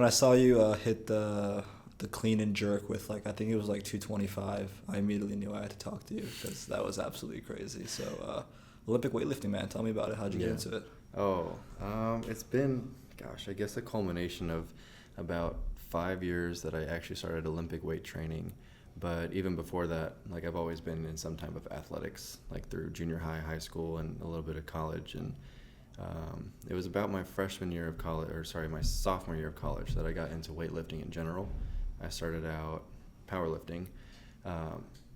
when I saw you hit the clean and jerk with like I think it was like 225, I immediately knew I had to talk to you because that was absolutely crazy. So Olympic weightlifting, man, tell me about it. How'd you get into it? Oh, it's been, gosh, I guess a culmination of about 5 years that I actually started Olympic weight training. But even before that, like I've always been in some type of athletics, like through junior high, high school, and a little bit of college. And it was about my my sophomore year of college that I got into weightlifting in general. I started out powerlifting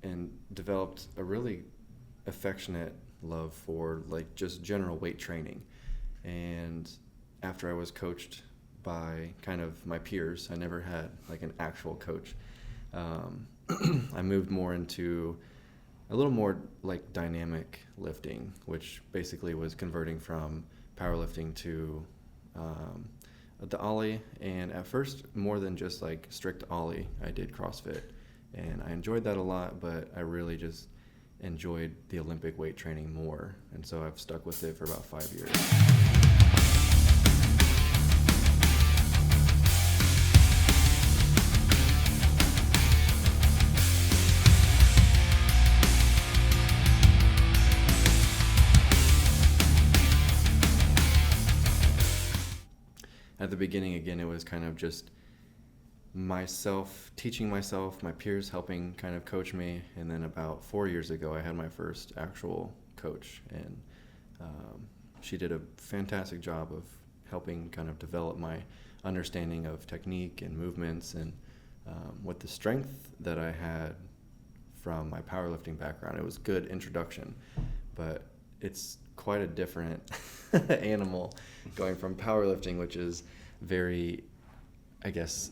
and developed a really affectionate love for like just general weight training. And after I was coached by kind of my peers, I never had like an actual coach. I moved more into a little more like dynamic lifting, which basically was converting from powerlifting to the ollie. And at first, more than just like strict ollie, I did CrossFit, and I enjoyed that a lot. But I really just enjoyed the Olympic weight training more, and so I've stuck with it for about 5 years. At the beginning, again, it was kind of just myself, teaching myself, my peers helping kind of coach me. And then about 4 years ago, I had my first actual coach. And she did a fantastic job of helping kind of develop my understanding of technique and movements. And with the strength that I had from my powerlifting background, it was good introduction. But it's quite a different animal going from powerlifting, which is very, I guess,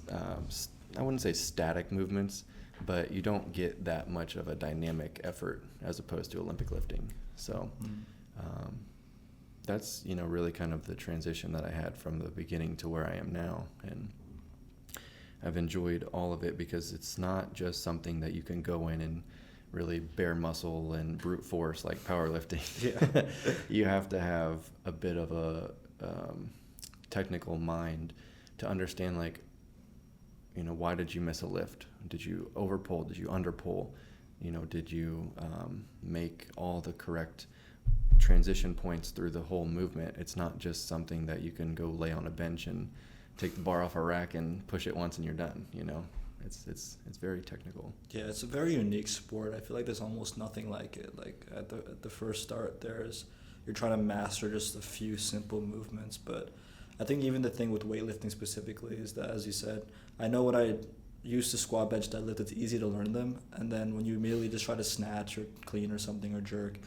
I wouldn't say static movements, but you don't get that much of a dynamic effort as opposed to Olympic lifting. So that's, really kind of the transition that I had from the beginning to where I am now. And I've enjoyed all of it because it's not just something that you can go in and really bare muscle and brute force like powerlifting. Yeah. You have to have a bit of a technical mind to understand, like, why did you miss a lift? Did you overpull? Did you underpull? Did you make all the correct transition points through the whole movement? It's not just something that you can go lay on a bench and take the bar off a rack and push it once and you're done, It's very technical. Yeah, it's a very unique sport. I feel like there's almost nothing like it. Like at the first start, you're trying to master just a few simple movements. But I think even the thing with weightlifting specifically is that, as you said, I know when I used to squat, bench, deadlift, it's easy to learn them. And then when you immediately just try to snatch or clean or something or jerk,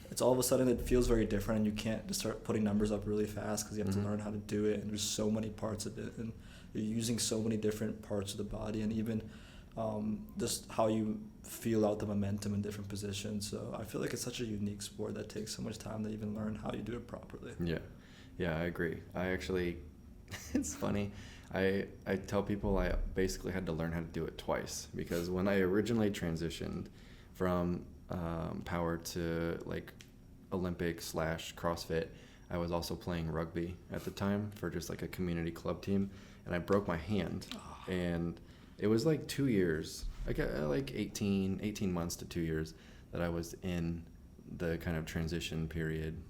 it's all of a sudden it feels very different, and you can't just start putting numbers up really fast because you have to learn how to do it. And there's so many parts of it, and you're using so many different parts of the body, and even just how you feel out the momentum in different positions. So I feel like it's such a unique sport that takes so much time to even learn how you do it properly. Yeah, I agree. I actually, it's funny. I tell people I basically had to learn how to do it twice, because when I originally transitioned from power to like Olympic / CrossFit, I was also playing rugby at the time for just like a community club team, and I broke my hand. And it was like 2 years, like 18 months to 2 years that I was in the kind of transition period.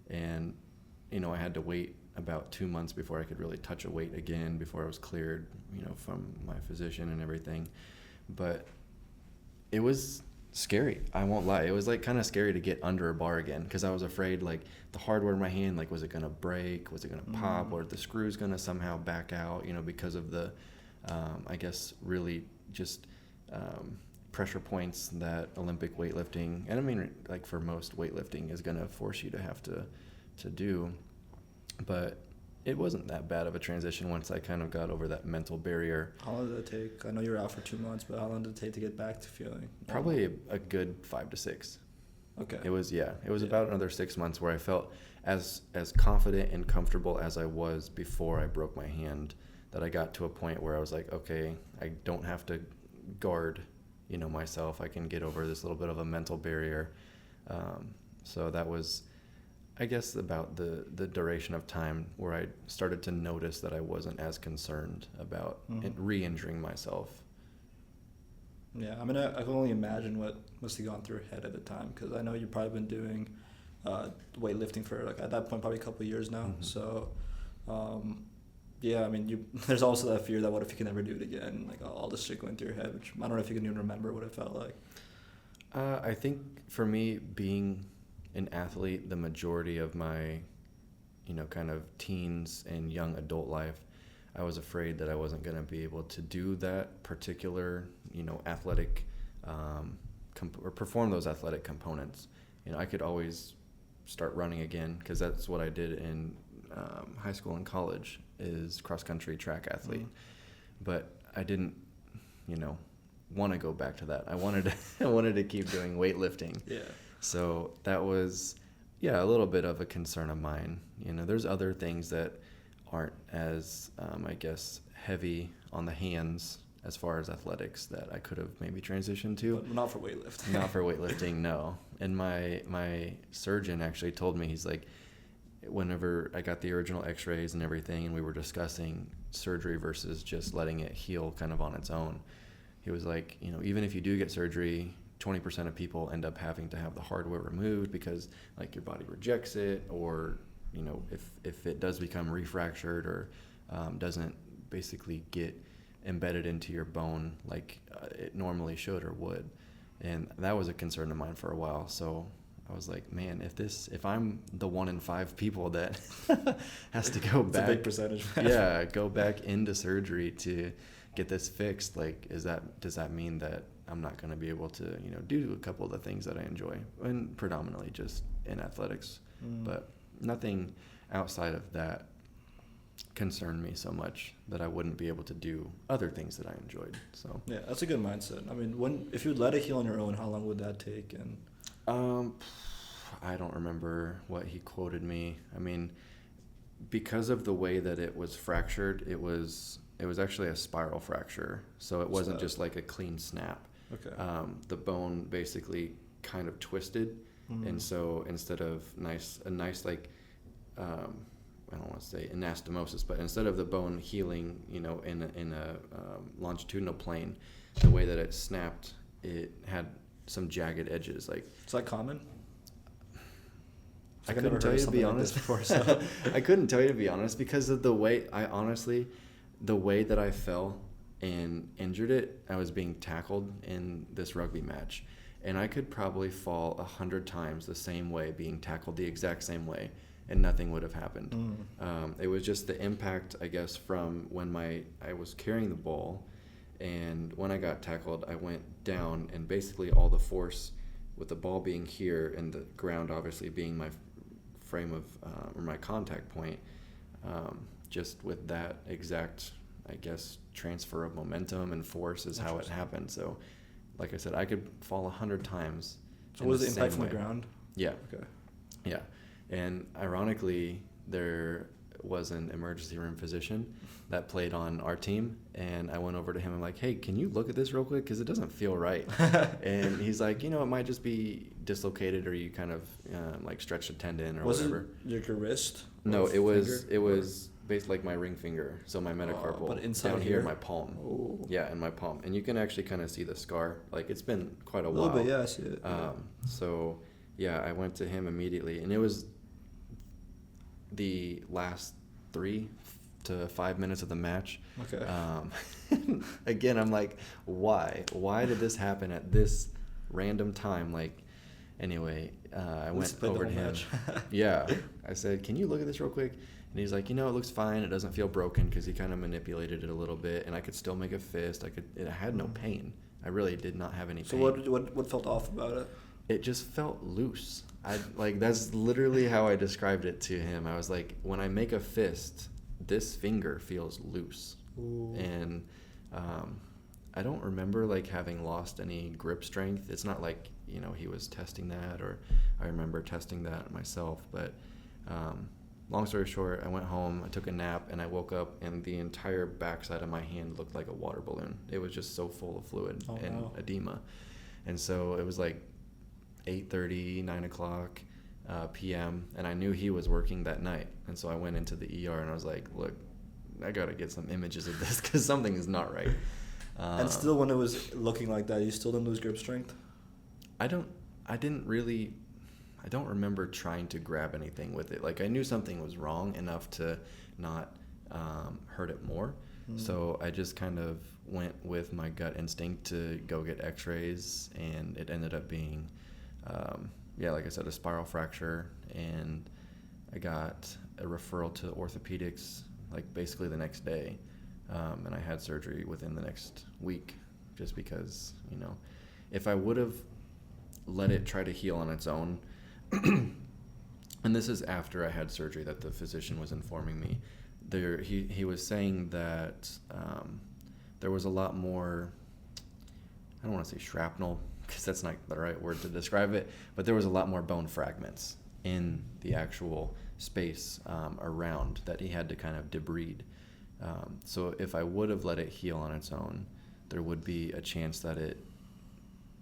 And, I had to wait about 2 months before I could really touch a weight again, before I was cleared, from my physician and everything. But it was scary. I won't lie. It was like kind of scary to get under a bar again, because I was afraid, like, the hardware in my hand, like, was it going to break? Was it going to pop? Or the screw's going to somehow back out, because of the, I guess, really just pressure points that Olympic weightlifting, and I mean, like, for most weightlifting, is going to force you to have to do. But it wasn't that bad of a transition once I kind of got over that mental barrier. How long did it take? I know you were out for 2 months, but how long did it take to get back to feeling? Probably a good 5 to 6. Okay. It was about another 6 months where I felt as confident and comfortable as I was before I broke my hand, that I got to a point where I was like, okay, I don't have to guard, myself. I can get over this little bit of a mental barrier. So that was I guess about the duration of time where I started to notice that I wasn't as concerned about re-injuring myself. Yeah, I mean, I can only imagine what must have gone through your head at the time, because I know you've probably been doing weightlifting for, like, at that point, probably a couple of years now. Mm-hmm. So, yeah, I mean, there's also that fear that what if you can never do it again? Like, all this shit going through your head, which I don't know if you can even remember what it felt like. I think for me, being an athlete, the majority of my, kind of teens and young adult life, I was afraid that I wasn't going to be able to do that particular, athletic, or perform those athletic components. I could always start running again, because that's what I did in high school and college, is cross-country track athlete. But I didn't, want to go back to that. I wanted to keep doing weightlifting. Yeah. So that was, a little bit of a concern of mine. There's other things that aren't as, I guess, heavy on the hands as far as athletics that I could have maybe transitioned to. But not for weightlifting. Not for weightlifting, no. And my surgeon actually told me, he's like, whenever I got the original x-rays and everything, and we were discussing surgery versus just letting it heal kind of on its own, he was like, even if you do get surgery, 20% of people end up having to have the hardware removed because, like, your body rejects it, or if it does become refractured or doesn't basically get embedded into your bone like it normally should or would. And that was a concern of mine for a while. So I was like, man, if I'm the 1 in 5 people that has to go back, it's a big percentage. Yeah, go back into surgery to get this fixed, like, does that mean that I'm not going to be able to, do a couple of the things that I enjoy, and predominantly just in athletics, but nothing outside of that concerned me so much that I wouldn't be able to do other things that I enjoyed. So yeah, that's a good mindset. I mean, if you let it heal on your own, how long would that take? And I don't remember what he quoted me. I mean, because of the way that it was fractured, it was actually a spiral fracture, so it wasn't just like a clean snap. Okay. The bone basically kind of twisted, and so instead of a nice like, I don't want to say anastomosis, but instead of the bone healing, in a longitudinal plane, the way that it snapped, it had some jagged edges. Like, is that common? I couldn't tell you to be honest. I couldn't tell you to be honest, because of the way the way that I fell and injured it. I was being tackled in this rugby match, and I could probably fall 100 times the same way, being tackled the exact same way, and nothing would have happened. It was just the impact, I guess, from when I was carrying the ball, and when I got tackled, I went down, and basically all the force, with the ball being here and the ground obviously being my frame of or my contact point, just with that exact, I guess, transfer of momentum and force is how it happened. So, like I said, I could fall 100 times. So was the impact from the ground? Yeah. Okay. Yeah. And ironically, there was an emergency room physician that played on our team, and I went over to him and I'm like, hey, can you look at this real quick, because it doesn't feel right. And he's like, it might just be dislocated, or you kind of like stretched a tendon or whatever. Was it your wrist? No, it was basically like my ring finger, so my metacarpal, but inside down here in my palm. Oh. Yeah, in my palm, and you can actually kind of see the scar. Like, it's been quite a while. A little bit, yeah, I see it. So yeah, I went to him immediately, and it was the last 3 to 5 minutes of the match. Okay. Again, I'm like, why did this happen at this random time? Like, anyway, I went over to him. Yeah, I said, can you look at this real quick? And he's like, it looks fine. It doesn't feel broken, because he kind of manipulated it a little bit, and I could still make a fist. It had no pain. I really did not have any pain. So what felt off about it? It just felt loose. That's literally how I described it to him. I was like, when I make a fist, this finger feels loose. Ooh. And I don't remember like having lost any grip strength. It's not like, he was testing that, or I remember testing that myself. But long story short, I went home, I took a nap, and I woke up, and the entire backside of my hand looked like a water balloon. It was just so full of fluid and edema. And so it was like 8:30, 9 o'clock. p.m. and I knew he was working that night, and so I went into the ER and I was like, look, I gotta get some images of this because something is not right. And still, when it was looking like that, you still didn't lose grip strength? I don't remember trying to grab anything with it. Like, I knew something was wrong enough to not hurt it more. So I just kind of went with my gut instinct to go get x-rays, and it ended up being, like I said, a spiral fracture, and I got a referral to orthopedics like basically the next day, and I had surgery within the next week, just because, if I would have let it try to heal on its own, and this is after I had surgery that the physician was informing me, he was saying that there was a lot more, I don't want to say shrapnel because that's not the right word to describe it, but there was a lot more bone fragments in the actual space around that he had to kind of debride. So if I would have let it heal on its own, there would be a chance that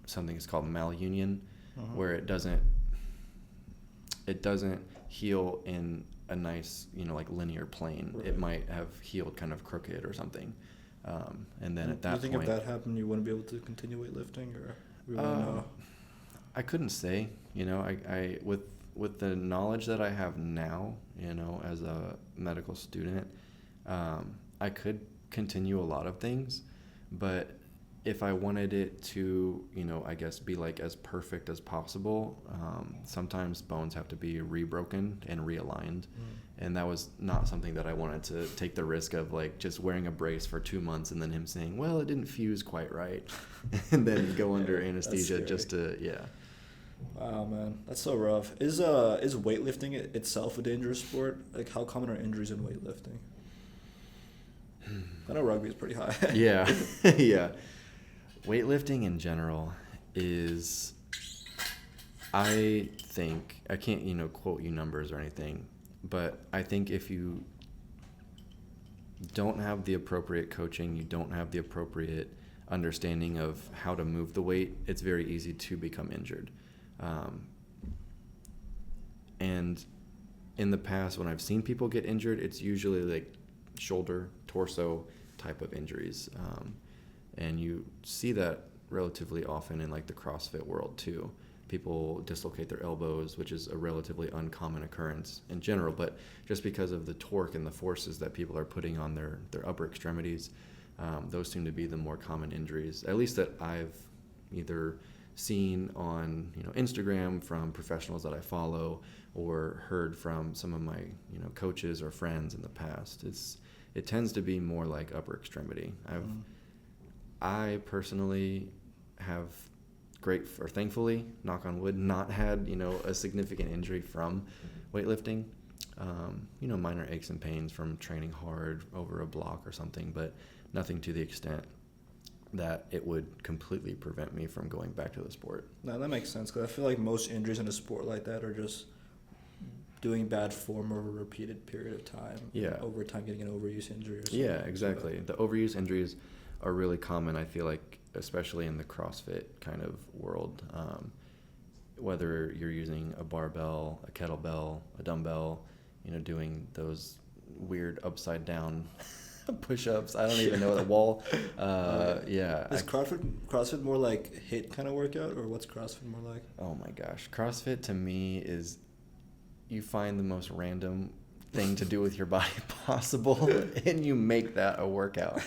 something is called malunion, where it doesn't heal in a nice, like linear plane. Right. It might have healed kind of crooked or something. And then at that point... Do you think if that happened, you wouldn't be able to continue weightlifting, or we wouldn't know? I couldn't say. I with the knowledge that I have now, as a medical student, I could continue a lot of things, but if I wanted it to, I guess be like as perfect as possible, sometimes bones have to be rebroken and realigned. And that was not something that I wanted to take the risk of, like just wearing a brace for 2 months and then him saying, well, it didn't fuse quite right, and then go under anesthesia just to, Wow, man, that's so rough. Is weightlifting itself a dangerous sport? Like, how common are injuries in weightlifting? I know rugby is pretty high. Yeah. Weightlifting in general is, I think, I can't, quote you numbers or anything, but I think if you don't have the appropriate coaching, you don't have the appropriate understanding of how to move the weight, it's very easy to become injured. And in the past, when I've seen people get injured, it's usually like shoulder, torso type of injuries. And you see that relatively often in like the CrossFit world too. People dislocate their elbows, which is a relatively uncommon occurrence in general, but just because of the torque and the forces that people are putting on their upper extremities, those seem to be the more common injuries, at least that I've either seen on Instagram from professionals that I follow, or heard from some of my coaches or friends in the past. It tends to be more like upper extremity. I personally have thankfully, knock on wood, not had a significant injury from weightlifting. Minor aches and pains from training hard over a block or something, but nothing to the extent that it would completely prevent me from going back to the sport. No, that makes sense, because I feel like most injuries in a sport like that are just doing bad form over a repeated period of time. Yeah. Over time getting an overuse injury or something. Yeah, exactly. The overuse injuries are really common, I feel like, especially in the CrossFit kind of world. Whether you're using a barbell, a kettlebell, a dumbbell, doing those weird upside down push-ups. I don't even know the wall. Is CrossFit more like HIIT kind of workout, or what's CrossFit more like? Oh my gosh, CrossFit to me is, you find the most random thing to do with your body possible, and you make that a workout.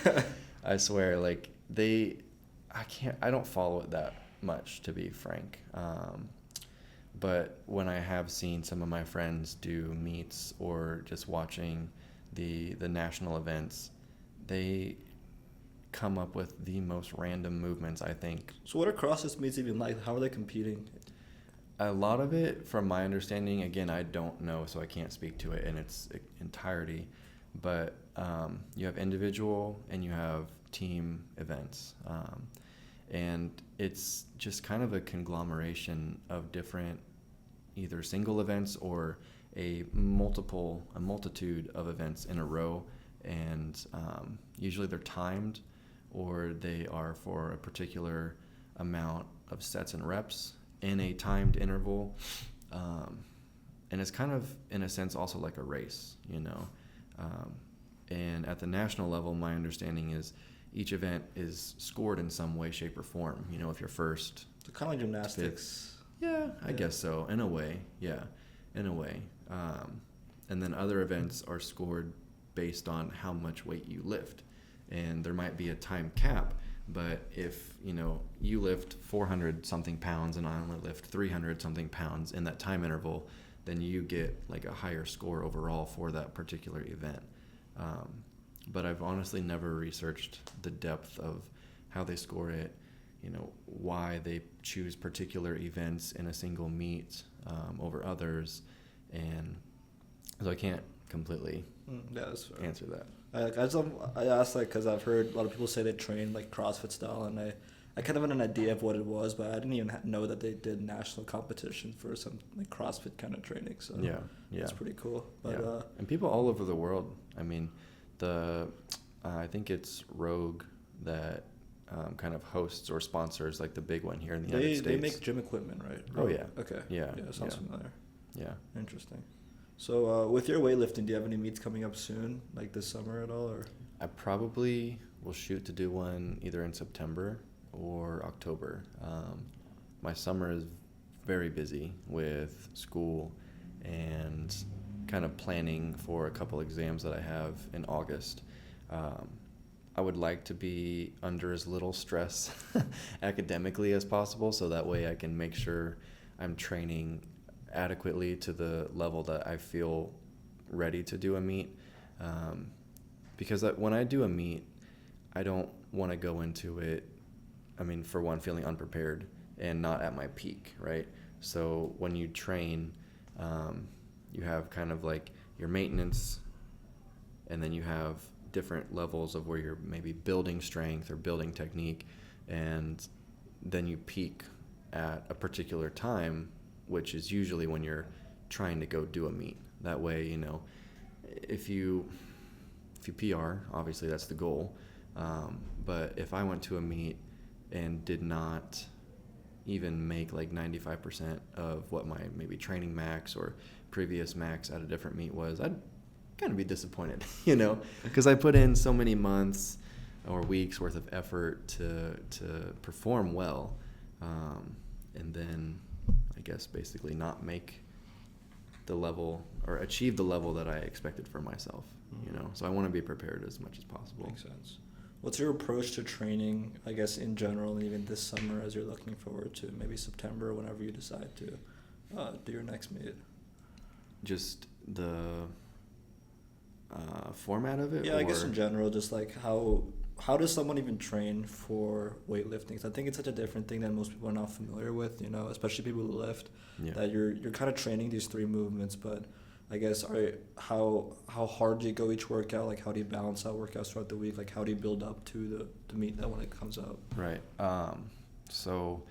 I swear, like I don't follow it that much, to be frank. But when I have seen some of my friends do meets or just watching the national events, they come up with the most random movements, I think. So what are CrossFit meets even like? How are they competing? A lot of it, from my understanding, again, I don't know, so I can't speak to it in its entirety, but you have individual and you have team events. And it's just kind of a conglomeration of different either single events or a multitude of events in a row, and usually they're timed, or they are for a particular amount of sets and reps in a timed interval. and it's kind of, in a sense, also like a race, and at the national level, my understanding is each event is scored in some way, shape, or form. If you're first, So kind of like gymnastics. yeah, I guess so, in a way. Yeah, in a way. And then other events are scored based on how much weight you lift, and there might be a time cap. But if you lift 400 something pounds and I only lift 300 something pounds in that time interval, then you get like a higher score overall for that particular event. But I've honestly never researched the depth of how they score it, why they choose particular events in a single meet over others, and so I can't completely answer that. I asked because I've heard a lot of people say they train like CrossFit style, and I kind of had an idea of what it was, but I didn't even know that they did national competition for some like CrossFit kind of training. So yeah, it's pretty cool. But yeah. And people all over the world. I mean, I think it's Rogue that kind of hosts or sponsors like the big one here in the United States. They make gym equipment, right? Oh yeah. Okay. Yeah. Sounds familiar. Yeah. Interesting. So with your weightlifting, do you have any meets coming up soon, like this summer at all, or? I probably will shoot to do one either in September or October. My summer is very busy with school and kind of planning for a couple exams that I have in August. I would like to be under as little stress academically as possible, so that way I can make sure I'm training adequately to the level that I feel ready to do a meet. Because when I do a meet, I don't want to go into it, for one, feeling unprepared and not at my peak, right? So when you train, you have kind of like your maintenance, and then you have different levels of where you're maybe building strength or building technique, and then you peak at a particular time, which is usually when you're trying to go do a meet. That way, if you PR, obviously that's the goal. But if I went to a meet and did not even make like 95% of what my maybe training max or previous max at a different meet was, I'd kind of be disappointed, because I put in so many months or weeks worth of effort to perform well, and then I guess basically not make the level or achieve the level that I expected for myself, so I want to be prepared as much as possible. Makes sense. What's your approach to training, I guess, in general, and even this summer as you're looking forward to maybe September, whenever you decide to do your next meet? Just the format of it? Yeah, I guess in general, just like how does someone even train for weightlifting? 'Cause I think it's such a different thing that most people are not familiar with, especially people who lift, that you're kind of training these three movements, but I guess how hard do you go each workout? Like, how do you balance out workouts throughout the week? Like, how do you build up to the meet that when it comes out? Right. So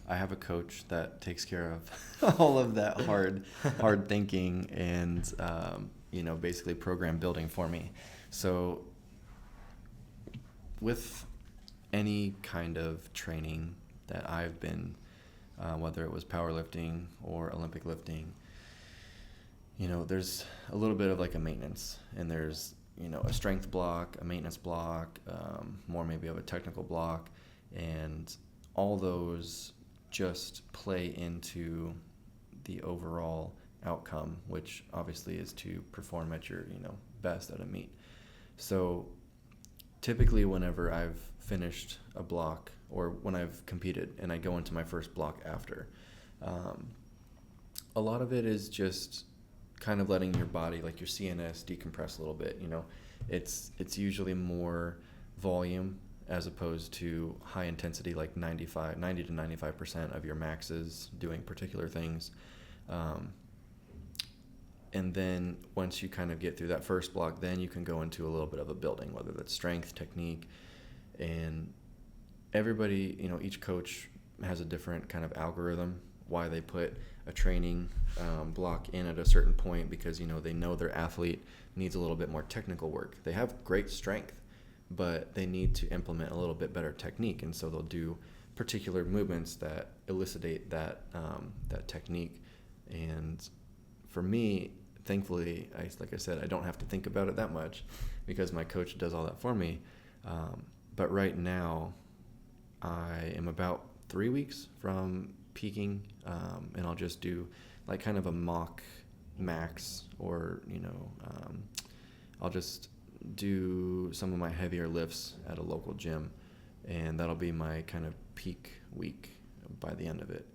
I have a coach that takes care of all of that hard thinking and, basically program building for me. So with any kind of training that I've been, whether it was powerlifting or Olympic lifting, there's a little bit of like a maintenance, and there's, a strength block, a maintenance block, more maybe of a technical block, and all those just play into the overall outcome, which obviously is to perform at your, best at a meet. So typically whenever I've finished a block or when I've competed and I go into my first block after, a lot of it is just kind of letting your body, like your CNS, decompress a little bit. It's usually more volume as opposed to high intensity, like 90 to 95% of your maxes doing particular things. And then once you kind of get through that first block, then you can go into a little bit of a building, whether that's strength, technique, and everybody, each coach has a different kind of algorithm why they put a training block in at a certain point, because they know their athlete needs a little bit more technical work. They have great strength, but they need to implement a little bit better technique, and so they'll do particular movements that elucidate that technique. And for me, thankfully, like I said, I don't have to think about it that much because my coach does all that for me. But right now, I am about 3 weeks from peaking, and I'll just do like kind of a mock max, or I'll just do some of my heavier lifts at a local gym, and that'll be my kind of peak week by the end of it.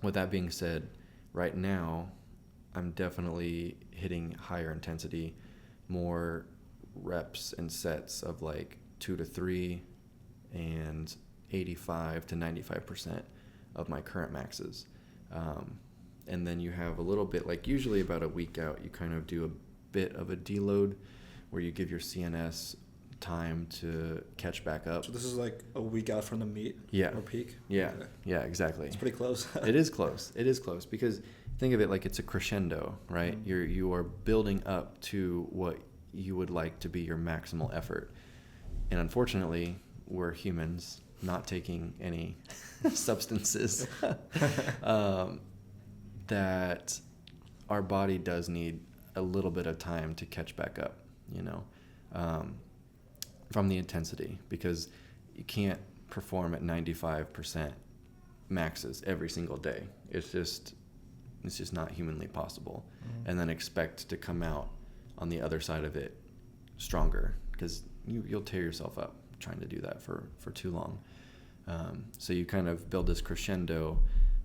With that being said, right now I'm definitely hitting higher intensity, more reps and sets of like 2 to 3 and 85 to 95% of my current maxes. And then you have a little bit, like usually about a week out, you kind of do a bit of a deload where you give your CNS time to catch back up. So this is like a week out from the meet? Yeah. Or peak? Yeah. Okay. Yeah, exactly. It's pretty close. It is close. It is close because think of it like it's a crescendo, right? Mm-hmm. You are building up to what you would like to be your maximal effort. And unfortunately, we're humans not taking any substances. That our body does need a little bit of time to catch back up, from the intensity, because you can't perform at 95% maxes every single day. It's just not humanly possible. Mm-hmm. And then expect to come out on the other side of it stronger, because you'll tear yourself up trying to do that for too long. So you kind of build this crescendo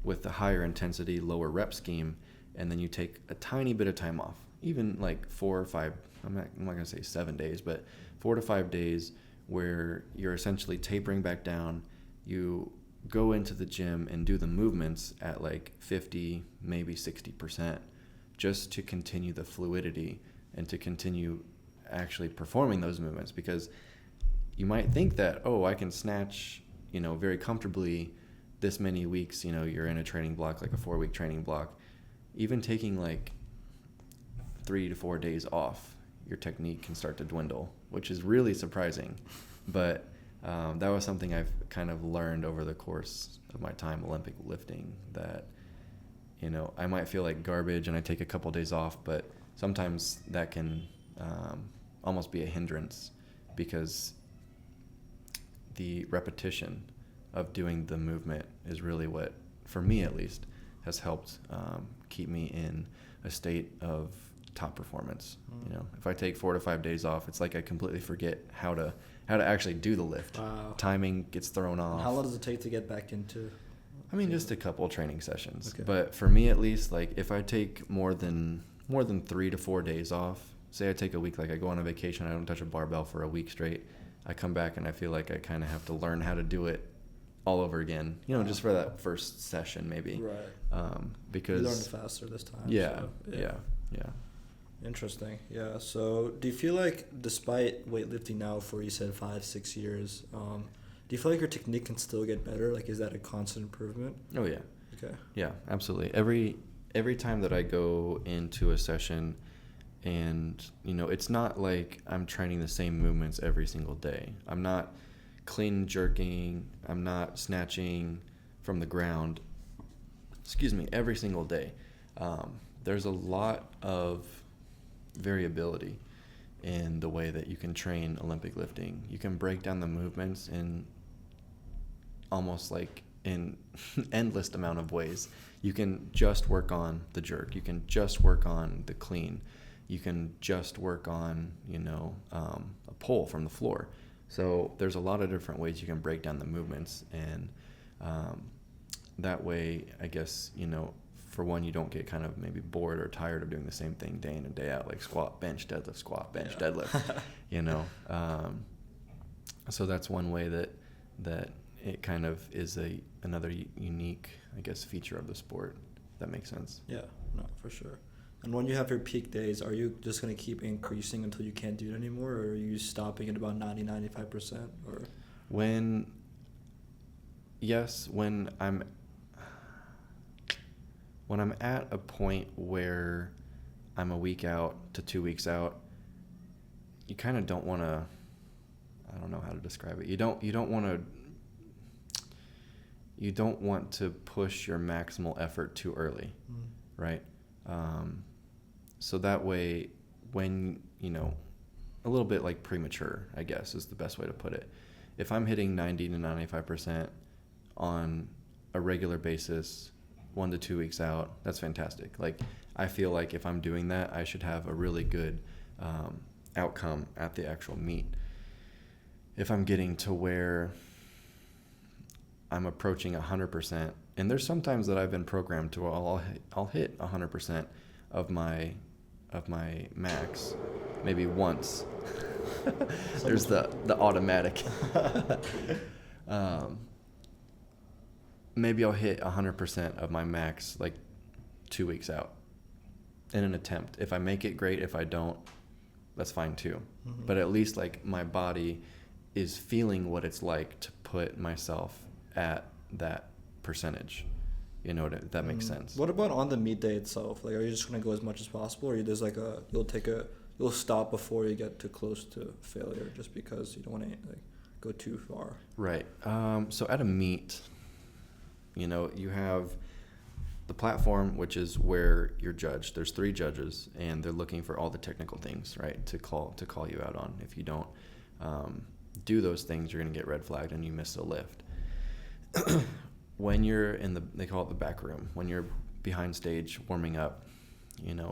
with the higher intensity, lower rep scheme, and then you take a tiny bit of time off, even like 4 or 5, I'm not going to say 7 days, but 4 to 5 days where you're essentially tapering back down. You go into the gym and do the movements at like 50, maybe 60%, just to continue the fluidity and to continue actually performing those movements. Because you might think that, I can snatch, very comfortably this many weeks, you're in a training block, like a 4-week training block. Even taking like 3 to 4 days off, your technique can start to dwindle, which is really surprising. But that was something I've kind of learned over the course of my time Olympic lifting, that, I might feel like garbage and I take a couple days off, but sometimes that can almost be a hindrance, because the repetition of doing the movement is really what, for me at least, has helped keep me in a state of top performance. If I take 4 to 5 days off, it's like I completely forget how to actually do the lift. Wow. Timing gets thrown off. How long does it take to get back into? Just a couple training sessions. Okay. But for me at least, like if I take more than 3 to 4 days off, say I take a week, like I go on a vacation, I don't touch a barbell for a week straight, I come back and I feel like I kind of have to learn how to do it all over again, just for that first session maybe. Right. Because you learned faster this time. Yeah, so, yeah. Interesting. Yeah. So do you feel like, despite weightlifting now for, you said 5-6 years, do you feel like your technique can still get better? Like, is that a constant improvement? Oh yeah. Okay. Yeah, absolutely. Every time that I go into a session, and it's not like I'm training the same movements every single day. I'm not clean jerking, I'm not snatching from the ground, every single day. There's a lot of variability in the way that you can train Olympic lifting. You can break down the movements in almost like in endless amount of ways. You can just work on the jerk, you can just work on the clean, you can just work on a pull from the floor. So there's a lot of different ways you can break down the movements, and that way, I guess, for one, you don't get kind of maybe bored or tired of doing the same thing day in and day out, like squat, bench, deadlift, squat, bench, deadlift, So that's one way that it kind of is another unique, I guess, feature of the sport. If that makes sense. Yeah, no, for sure. And when you have your peak days, are you just going to keep increasing until you can't do it anymore, or are you stopping at about 90-95%? Or when I'm at a point where I'm a week out to 2 weeks out, you kind of don't want to, I don't know how to describe it. You don't want to push your maximal effort too early. right? So that way, when, a little bit like premature, I guess is the best way to put it. If I'm hitting 90 to 95% on a regular basis, 1 to 2 weeks out, that's fantastic. Like, I feel like if I'm doing that, I should have a really good outcome at the actual meet. If I'm getting to where I'm approaching 100%, and there's sometimes that I've been programmed to where I'll hit 100% of my max, maybe once. There's the automatic. Maybe I'll hit 100% of my max like 2 weeks out in an attempt. If I make it, great. If I don't, that's fine too. Mm-hmm. But at least like my body is feeling what it's like to put myself at that percentage. If that makes sense. What about on the meet day itself? Like, are you just going to go as much as possible, or there's like you'll stop before you get too close to failure just because you don't want to go too far? Right. So at a meet, you have the platform, which is where you're judged. There's 3 judges, and they're looking for all the technical things, right, to call you out on. If you don't do those things, you're going to get red flagged and you miss a lift. When you're they call it the back room, when you're behind stage warming up,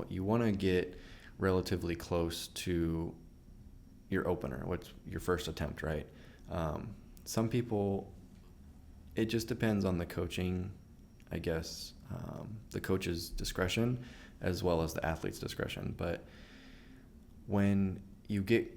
you want to get relatively close to your opener, what's your first attempt, right? Some people, it just depends on the coaching, I guess, the coach's discretion as well as the athlete's discretion. But when you get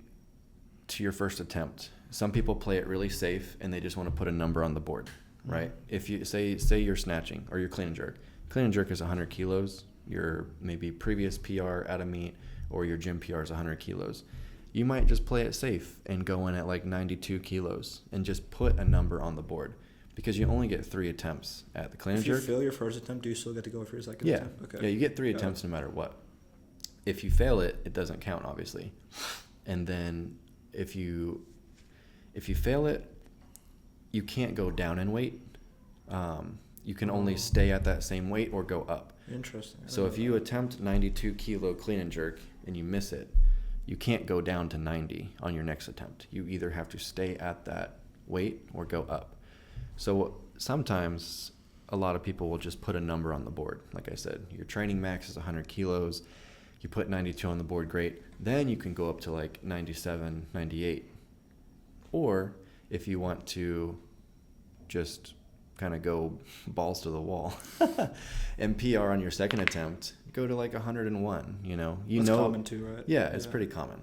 to your first attempt, some people play it really safe and they just want to put a number on the board, right? If you say you're snatching or you're clean and jerk is 100 kilos, your maybe previous PR at a meet or your gym PR is 100 kilos. You might just play it safe and go in at like 92 kilos and just put a number on the board, because you only get 3 attempts at the clean and jerk. If you fail your first attempt, do you still get to go for your second attempt? Okay. Yeah, you get 3 attempts no matter what. If you fail it, it doesn't count, obviously. And then if you fail it, you can't go down in weight. You can only stay at that same weight or go up. Interesting. So if you attempt 92 kilo clean and jerk and you miss it, you can't go down to 90 on your next attempt. You either have to stay at that weight or go up. So sometimes a lot of people will just put a number on the board. Like I said, your training max is 100 kilos. You put 92 on the board, great. Then you can go up to like 97, 98. Or if you want to just kind of go balls to the wall and PR on your second attempt, go to like 101, That's common too, right? Yeah, it's pretty common.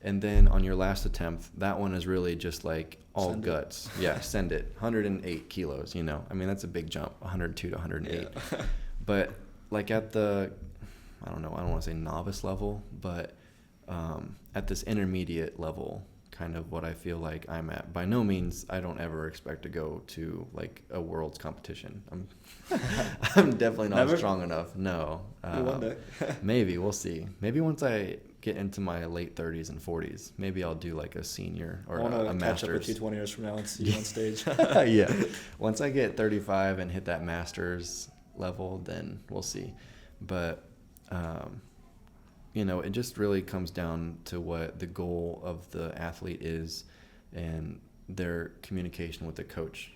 And then on your last attempt, that one is really just like all send guts. Yeah, send it. 108 kilos, I mean, that's a big jump, 102 to 108. Yeah. But like at the, I don't want to say novice level, but at this intermediate level, kind of what I feel like I'm at. By no means, I don't ever expect to go to like a world's competition. I'm definitely not strong enough. No. One day. Maybe, we'll see. Maybe once I get into my late 30s and 40s, maybe I'll do like a senior or a master's. Catch up with you 20 years from now and see you on stage. Yeah. Once I get 35 and hit that master's level, then we'll see. But it just really comes down to what the goal of the athlete is and their communication with the coach.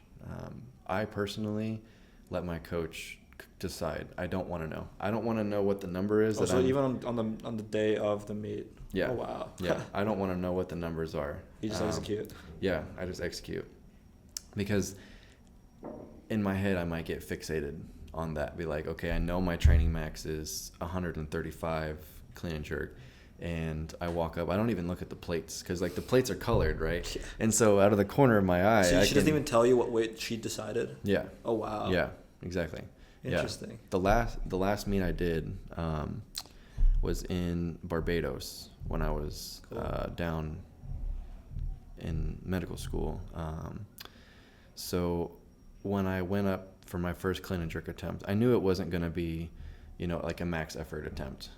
I personally let my coach decide. I don't want to know. I don't want to know what the number is. So even on the day of the meet? Yeah. Oh, wow. Yeah. I don't want to know what the numbers are. You just execute? Yeah, I just execute. Because in my head, I might get fixated on that. Be like, okay, I know my training max is 135 clean and jerk, and I walk up. I don't even look at the plates because like the plates are colored, right? Yeah. And so out of the corner of my eye, so she doesn't even tell you what weight she decided. Yeah. Oh wow. Yeah. Exactly. Interesting. Yeah. The last meet I did was in Barbados when I was down in medical school. So when I went up for my first clean and jerk attempt, I knew it wasn't going to be, like a max effort attempt.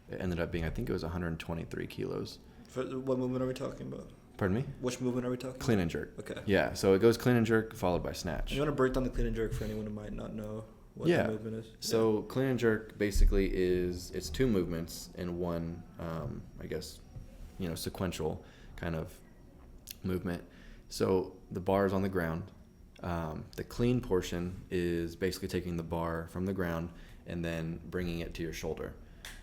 It ended up being, I think it was 123 kilos. What movement are we talking about? Pardon me? Which movement are we talking Clean about? and jerk. Okay. Yeah, so it goes clean and jerk followed by snatch. You want to break down the clean and jerk for anyone who might not know what the movement is? So clean and jerk basically it's two movements in one, I guess, sequential kind of movement. So the bar is on the ground. The clean portion is basically taking the bar from the ground and then bringing it to your shoulder.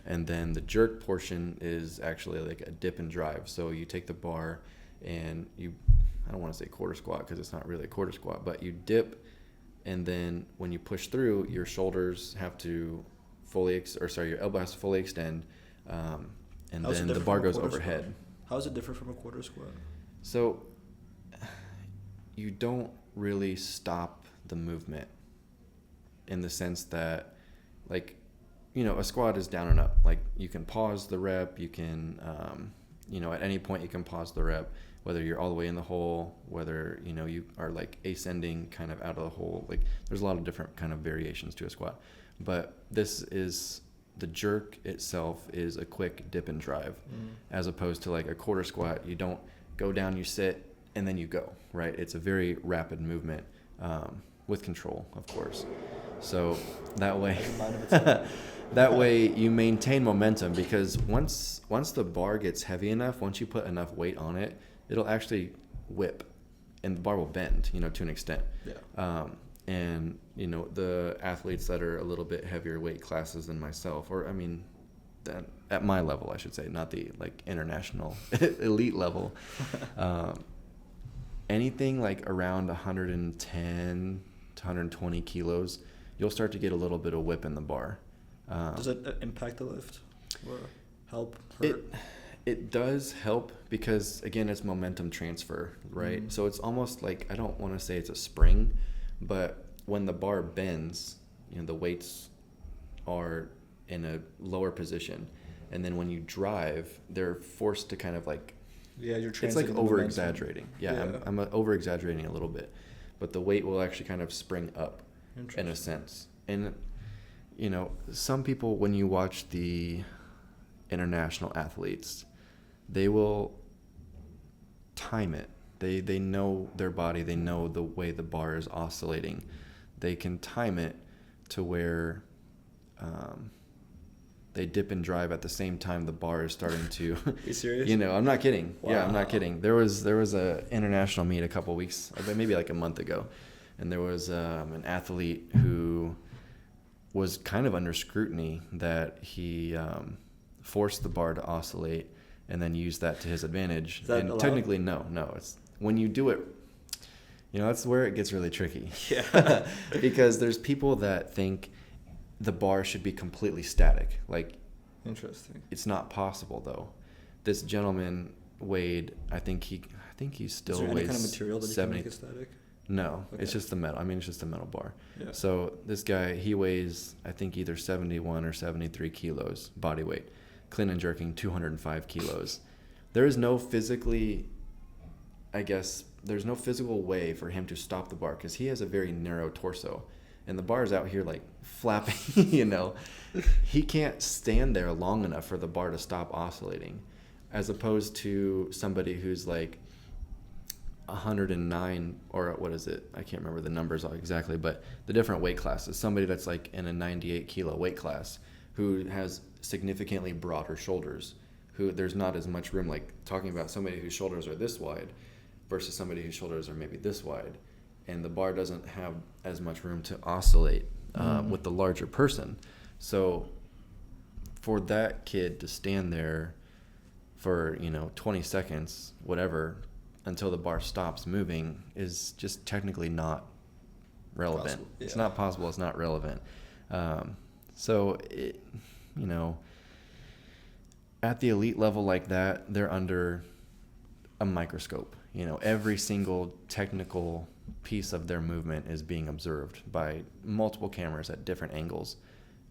And then the jerk portion is actually like a dip and drive. So you take the bar and I don't want to say quarter squat because it's not really a quarter squat, but you dip, and then when you push through, your shoulders have to your elbow has to fully extend, and then the bar goes overhead. Squat? How is it different from a quarter squat? So you don't really stop the movement in the sense that, like, a squat is down and up. Like, you can pause the rep, you can, at any point you can pause the rep, whether you're all the way in the hole, whether, you are like ascending kind of out of the hole. Like, there's a lot of different kind of variations to a squat. But the jerk itself is a quick dip and drive, as opposed to like a quarter squat. You don't go down, you sit, and then you go, right? It's a very rapid movement, with control, of course. So that way you maintain momentum, because once the bar gets heavy enough, once you put enough weight on it, it'll actually whip, and the bar will bend, to an extent. Yeah. And the athletes that are a little bit heavier weight classes than myself, or that at my level, I should say, not the like international elite level, anything like around 110 to 120 kilos, you'll start to get a little bit of whip in the bar. Does it impact the lift or help, hurt? It does help because, again, it's momentum transfer, right? So it's almost like, I don't want to say it's a spring, but when the bar bends, the weights are in a lower position. And then when you drive, they're forced to kind of like, it's like over-exaggerating. I'm over-exaggerating a little bit. But the weight will actually kind of spring up in a sense. And, some people, when you watch the international athletes, they will time it. They know their body. They know the way the bar is oscillating. They can time it to where they dip and drive at the same time the bar is starting to. Are you serious? I'm not kidding. Wow. Yeah, I'm not kidding. There was a international meet a couple weeks, maybe like a month ago, and there was an athlete who was kind of under scrutiny that he forced the bar to oscillate and then used that to his advantage. And allowed? Technically, no. It's when you do it, that's where it gets really tricky. Yeah. Because there's people that think the bar should be completely static. Like, interesting. It's not possible though. This gentleman weighed, I think he still weighs 70. Is there any kind of material that you can make it static? No, okay. It's just the metal. It's just a metal bar. Yeah. So this guy, he weighs, I think, either 71 or 73 kilos body weight, clean and jerking 205 kilos. There is no physical way for him to stop the bar because he has a very narrow torso. And the bar's out here like flapping, He can't stand there long enough for the bar to stop oscillating, as opposed to somebody who's like 109, or what is it? I can't remember the numbers exactly, but the different weight classes. Somebody that's like in a 98 kilo weight class who has significantly broader shoulders, who there's not as much room, like talking about somebody whose shoulders are this wide versus somebody whose shoulders are maybe this wide. And the bar doesn't have as much room to oscillate with the larger person. So for that kid to stand there for, 20 seconds, whatever, until the bar stops moving is just technically not relevant. Yeah. It's not possible. It's not relevant. So, at the elite level like that, they're under a microscope. Every single technical piece of their movement is being observed by multiple cameras at different angles.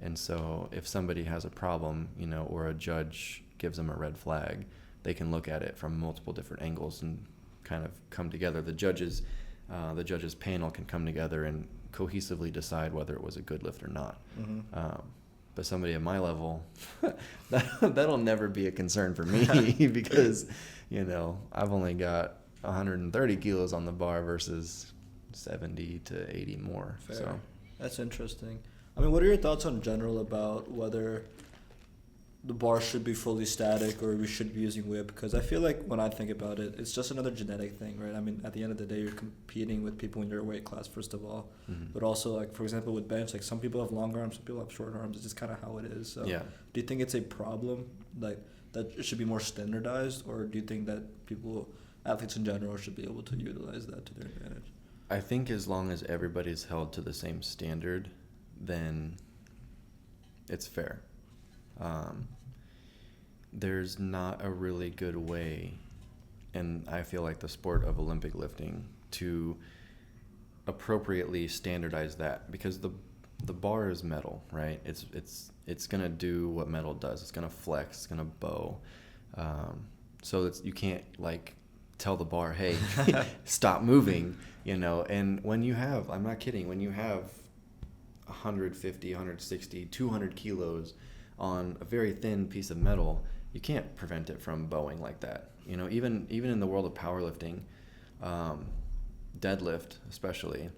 And so if somebody has a problem, or a judge gives them a red flag, they can look at it from multiple different angles and kind of come together. The judges panel can come together and cohesively decide whether it was a good lift or not. Mm-hmm. But somebody at my level, that'll never be a concern for me because, I've only got 130 kilos on the bar versus 70 to 80 more. Fair. So That's interesting. I mean, what are your thoughts on general about whether the bar should be fully static or we should be using whip? Because I feel like when I think about it, it's just another genetic thing, right? I mean, at the end of the day, you're competing with people in your weight class, first of all. Mm-hmm. But also, like, for example, with bench, like, some people have long arms, some people have short arms. It's just kind of how it is. So Yeah. do you think it's a problem, like, that it should be more standardized? Or do you think that people, athletes in general, should be able to utilize that to their advantage? I think as long as everybody's held to the same standard, then it's fair. There's not a really good way, and I feel like the sport of Olympic lifting, to appropriately standardize that, because the bar is metal, right? It's gonna do what metal does. It's gonna flex. It's gonna bow. So you can't like tell the bar, hey, stop moving, you know. And when you have, I'm not kidding, when you have 150, 160, 200 kilos on a very thin piece of metal, you can't prevent it from bowing like that. You know, even in the world of powerlifting, deadlift especially,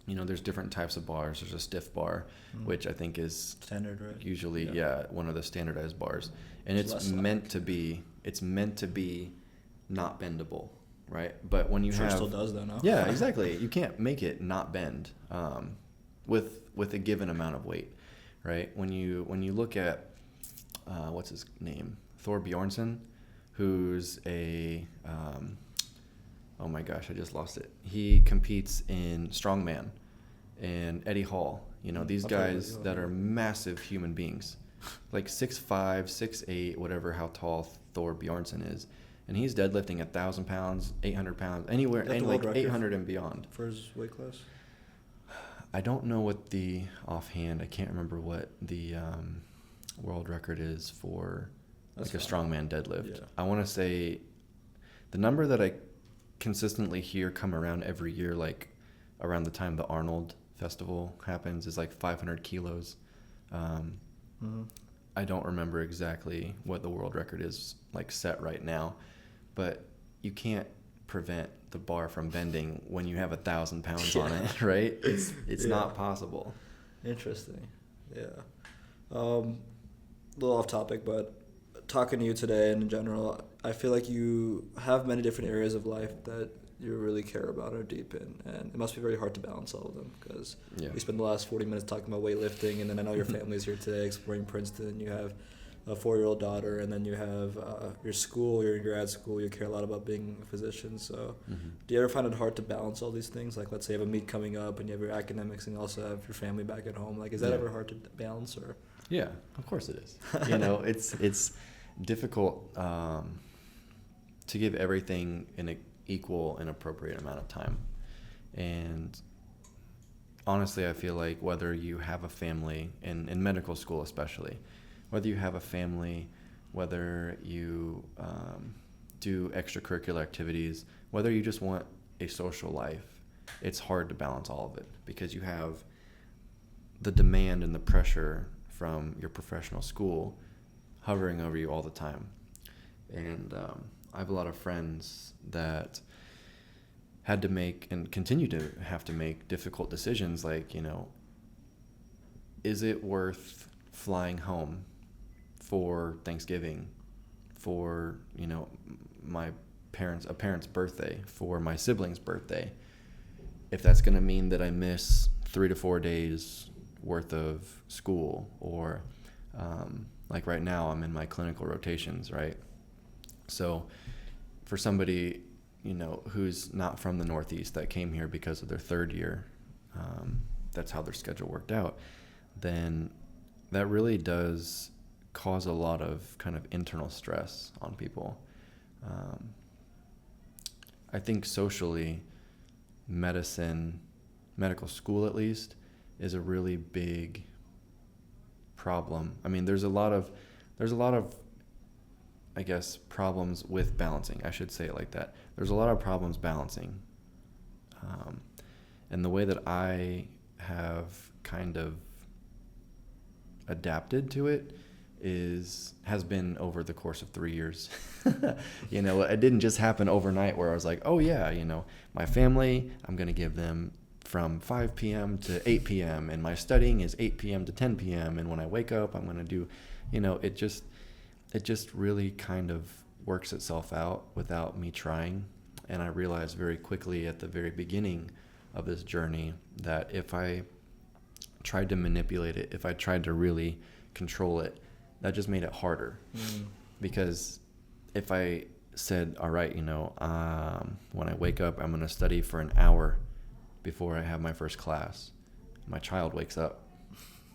you know, there's different types of bars. There's a stiff bar, which I think is standard, right? Usually, one of the standardized bars, and it's meant to be not bendable, right? But when you have, still does though, no? Yeah, exactly. You can't make it not bend with a given amount of weight, right? When you look at what's his name, Thor Bjornsson, who's a oh my gosh, I just lost it. He competes in strongman, and Eddie Hall. You know, these guys that are massive human beings, like 6'5", 6'8", whatever how tall Thor Bjornsson is. And he's deadlifting 1,000 pounds, 800 pounds, anywhere, and like 800 and beyond. For his weight class? I don't know what the offhand, I can't remember what the world record is for a strongman deadlift. Yeah. I want to say the number that I consistently hear come around every year, like around the time the Arnold Festival happens, is like 500 kilos. I don't remember exactly what the world record is like set right now, but you can't prevent the bar from bending when you have 1,000 pounds on it, right? It's not possible. Interesting. Yeah. A little off topic, but talking to you today and in general, I feel like you have many different areas of life that you really care about or deep in, and it must be very hard to balance all of them, because we spent the last 40 minutes talking about weightlifting, and then I know your family's here today exploring Princeton. You have a 4-year-old daughter, and then you have your school, you're in grad school, you care a lot about being a physician. So do you ever find it hard to balance all these things? Like, let's say you have a meet coming up and you have your academics and you also have your family back at home. Like, is that ever hard to balance? Or? Yeah, of course it is. You know, it's difficult to give everything an equal and appropriate amount of time. And honestly, I feel like whether you have a family, in medical school especially, whether you have a family, whether you do extracurricular activities, whether you just want a social life, it's hard to balance all of it, because you have the demand and the pressure from your professional school hovering over you all the time. And I have a lot of friends that had to make and continue to have to make difficult decisions, like, you know, is it worth flying home for Thanksgiving, for, you know, a parent's birthday, for my sibling's birthday, if that's going to mean that I miss 3 to 4 days worth of school, or like right now I'm in my clinical rotations, right? So for somebody, you know, who's not from the Northeast, that came here because of their 3rd year, that's how their schedule worked out, then that really does cause a lot of kind of internal stress on people. I think socially, medical school at least, is a really big problem. I mean, there's a lot of, I guess, problems with balancing. I should say it like that. There's a lot of problems balancing. And the way that I have kind of adapted to it has been over the course of 3 years. You know, it didn't just happen overnight where I was like, oh yeah, you know, my family, I'm going to give them from 5 p.m. to 8 p.m. and my studying is 8 p.m. to 10 p.m. and when I wake up, I'm going to do, it just really kind of works itself out without me trying. And I realized very quickly at the very beginning of this journey that if I tried to manipulate it, if I tried to really control it, that just made it harder. Because if I said, all right, when I wake up, I'm going to study for an hour before I have my first class. My child wakes up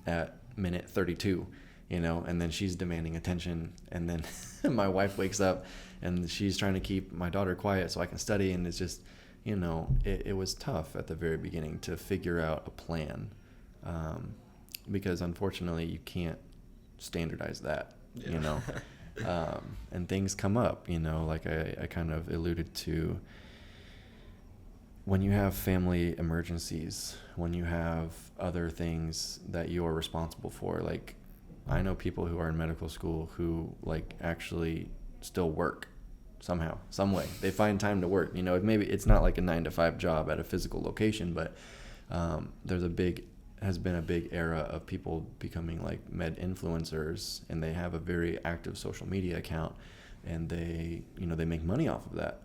at minute 32, and then she's demanding attention. And then my wife wakes up and she's trying to keep my daughter quiet so I can study. And it's just, it was tough at the very beginning to figure out a plan. Because unfortunately you can't standardize that, and things come up, like I kind of alluded to. When you have family emergencies, when you have other things that you're responsible for, like I know people who are in medical school who like actually still work somehow, some way. They find time to work. Maybe it's not like a 9-to-5 job at a physical location, but has been a big era of people becoming like med influencers, and they have a very active social media account, and they make money off of that.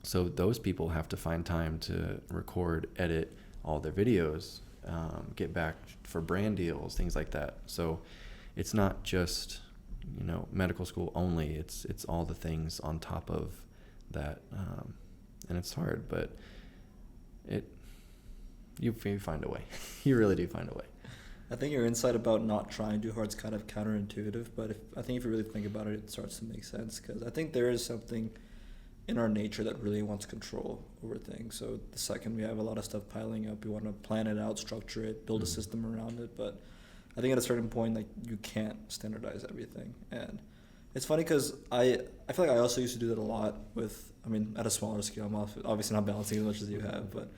So those people have to find time to record, edit all their videos, get back for brand deals, things like that. So it's not just, medical school only. It's all the things on top of that. And it's hard, but you find a way. You really do find a way. I think your insight about not trying too hard is kind of counterintuitive, but I think if you really think about it, it starts to make sense, because I think there is something in our nature that really wants control over things. So the second we have a lot of stuff piling up, we want to plan it out, structure it, build a system around it. But I think at a certain point, like, you can't standardize everything. And it's funny because I feel like I also used to do that a lot at a smaller scale. I'm obviously not balancing as much as you have, but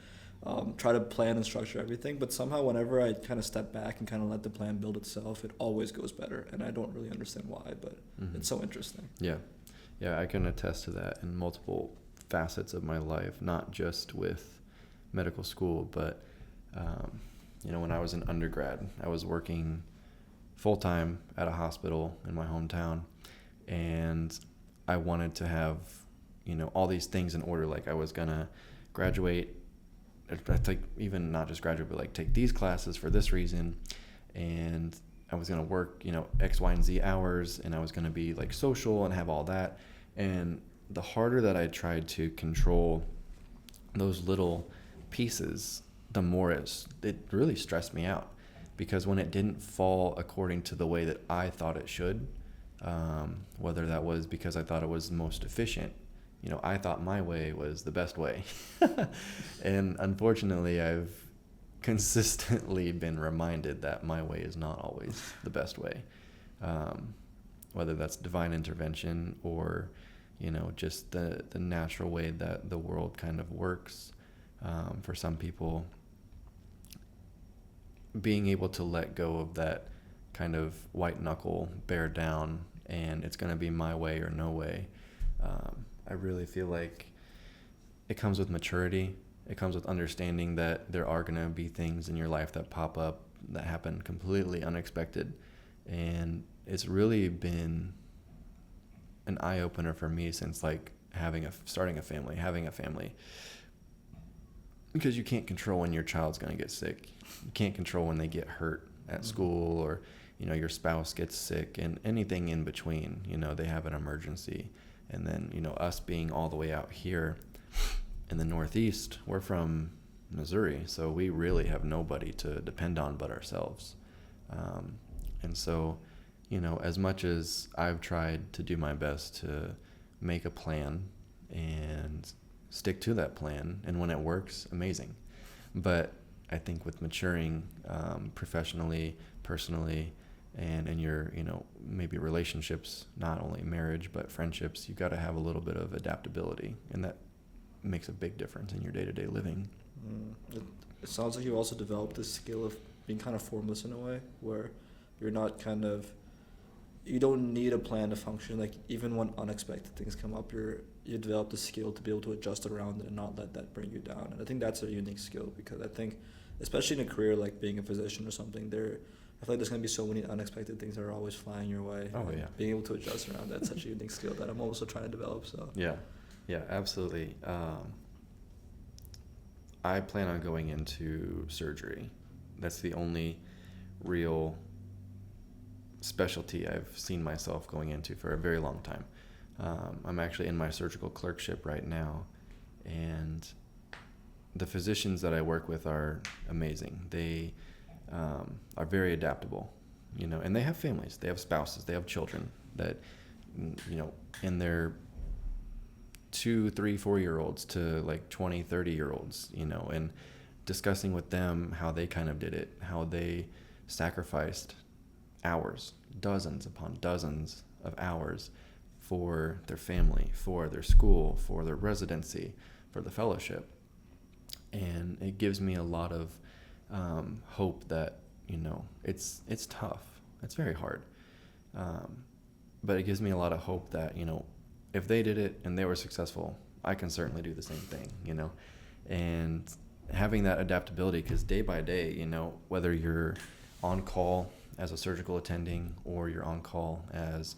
try to plan and structure everything. But somehow whenever I kind of step back and kind of let the plan build itself, it always goes better. And I don't really understand why, but it's so interesting. Yeah, I can attest to that in multiple facets of my life, not just with medical school, but, when I was an undergrad, I was working full-time at a hospital in my hometown, and I wanted to have, all these things in order. Like I was going to graduate, even not just graduate, but like take these classes for this reason, and I was going to work, X, Y, and Z hours, and I was going to be like social and have all that. And the harder that I tried to control those little pieces, the more it really stressed me out, because when it didn't fall according to the way that I thought it should, whether that was because I thought it was most efficient, I thought my way was the best way. And unfortunately, I've consistently been reminded that my way is not always the best way. Whether that's divine intervention or, just the natural way that the world kind of works. For some people, being able to let go of that kind of white knuckle, bear down, and it's going to be my way or no way. I really feel like it comes with maturity. It comes with understanding that there are going to be things in your life that pop up that happen completely unexpected. And it's really been an eye-opener for me since like having a family, because you can't control when your child's going to get sick. You can't control when they get hurt at school, or your spouse gets sick, and anything in between. They have an emergency. And then us being all the way out here in the Northeast, we're from Missouri, so we really have nobody to depend on but ourselves. And so as much as I've tried to do my best to make a plan and stick to that plan, and when it works, amazing. But I think with maturing professionally, personally, and in your, maybe relationships, not only marriage, but friendships, you got to have a little bit of adaptability, and that makes a big difference in your day-to-day living. It sounds like you also developed this skill of being kind of formless in a way, where you're not kind of you don't need a plan to function. Like even when unexpected things come up, you develop the skill to be able to adjust around it and not let that bring you down. And I think that's a unique skill, because I think, especially in a career like being a physician or something, I feel like there's gonna be so many unexpected things that are always flying your way. Oh yeah. Being able to adjust around that's such a unique skill that I'm also trying to develop. So Yeah, absolutely. I plan on going into surgery. That's the only real specialty I've seen myself going into for a very long time. I'm actually in my surgical clerkship right now, and the physicians that I work with are amazing. They are very adaptable, and they have families, they have spouses, they have children that, in their 2, 3, 4-year-olds to like 20, 30-year-olds, and discussing with them how they kind of did it, how they sacrificed hours, dozens upon dozens of hours for their family, for their school, for their residency, for the fellowship. And it gives me a lot of hope that, it's tough. It's very hard. But it gives me a lot of hope that, if they did it and they were successful, I can certainly do the same thing, and having that adaptability, because day by day, whether you're on call as a surgical attending or you're on call as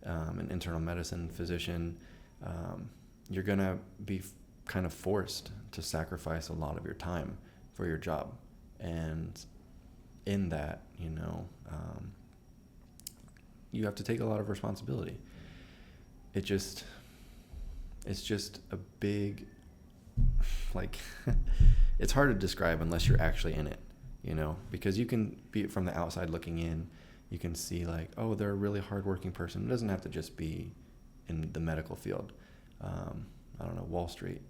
an internal medicine physician, you're going to be kind of forced to sacrifice a lot of your time for your job. And in that, you have to take a lot of responsibility. It's just a big, like, it's hard to describe unless you're actually in it, because you can be from the outside looking in, you can see like, oh, they're a really hardworking person. It doesn't have to just be in the medical field. I don't know, Wall Street,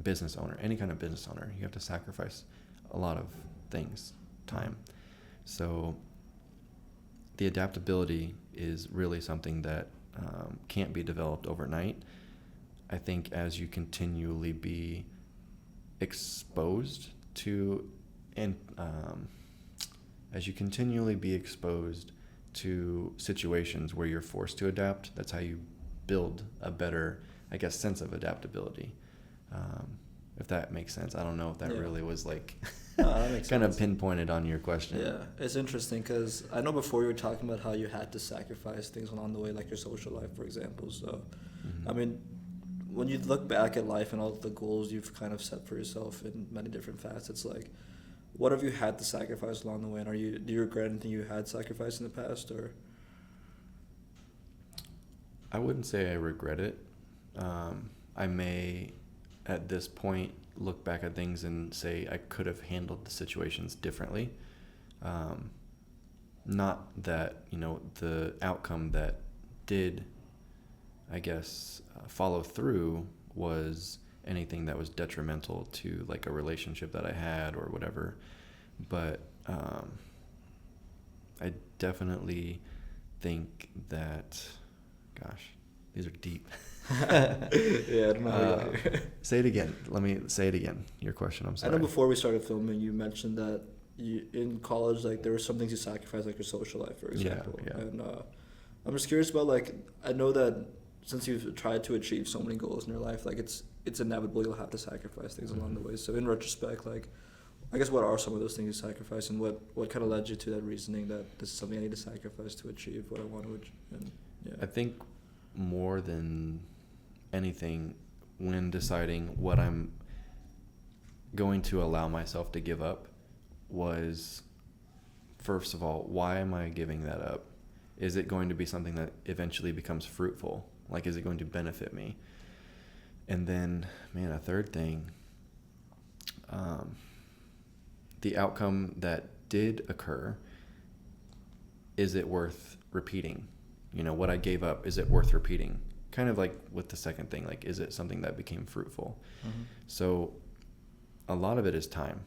business owner, any kind of business owner, you have to sacrifice a lot of things, time. So the adaptability is really something that can't be developed overnight. I think as you continually be exposed to situations where you're forced to adapt, that's how you build a better, I guess, sense of adaptability. If that makes sense. I don't know if that really was like kind of pinpointed on your question. Yeah, it's interesting because I know before you were talking about how you had to sacrifice things along the way, like your social life, for example. So, I mean, when you look back at life and all the goals you've kind of set for yourself in many different facets, like, what have you had to sacrifice along the way? And do you regret anything you had sacrificed in the past, or? I wouldn't say I regret it. I may, at this point, look back at things and say I could have handled the situations differently. Not that, the outcome that did, I guess, follow through was anything that was detrimental to like a relationship that I had or whatever. But I definitely think that, gosh, these are deep. Yeah, I don't know. Say it again. Let me say it again. Your question, I'm sorry. I know before we started filming, you mentioned that in college, like, there were some things you sacrificed, like your social life, for example. Yeah. And I'm just curious about, like, I know that since you've tried to achieve so many goals in your life, like, it's inevitable you'll have to sacrifice things along the way. So in retrospect, like, I guess what are some of those things you sacrificed, and what kind of led you to that reasoning that this is something I need to sacrifice to achieve what I want to achieve? And, yeah. I think more than anything, when deciding what I'm going to allow myself to give up, was, first of all, why am I giving that up? Is it going to be something that eventually becomes fruitful? Like, is it going to benefit me? And then, a third thing, the outcome that did occur, is it worth repeating? What I gave up, is it worth repeating? Kind of like with the second thing, like, is it something that became fruitful? So a lot of it is time.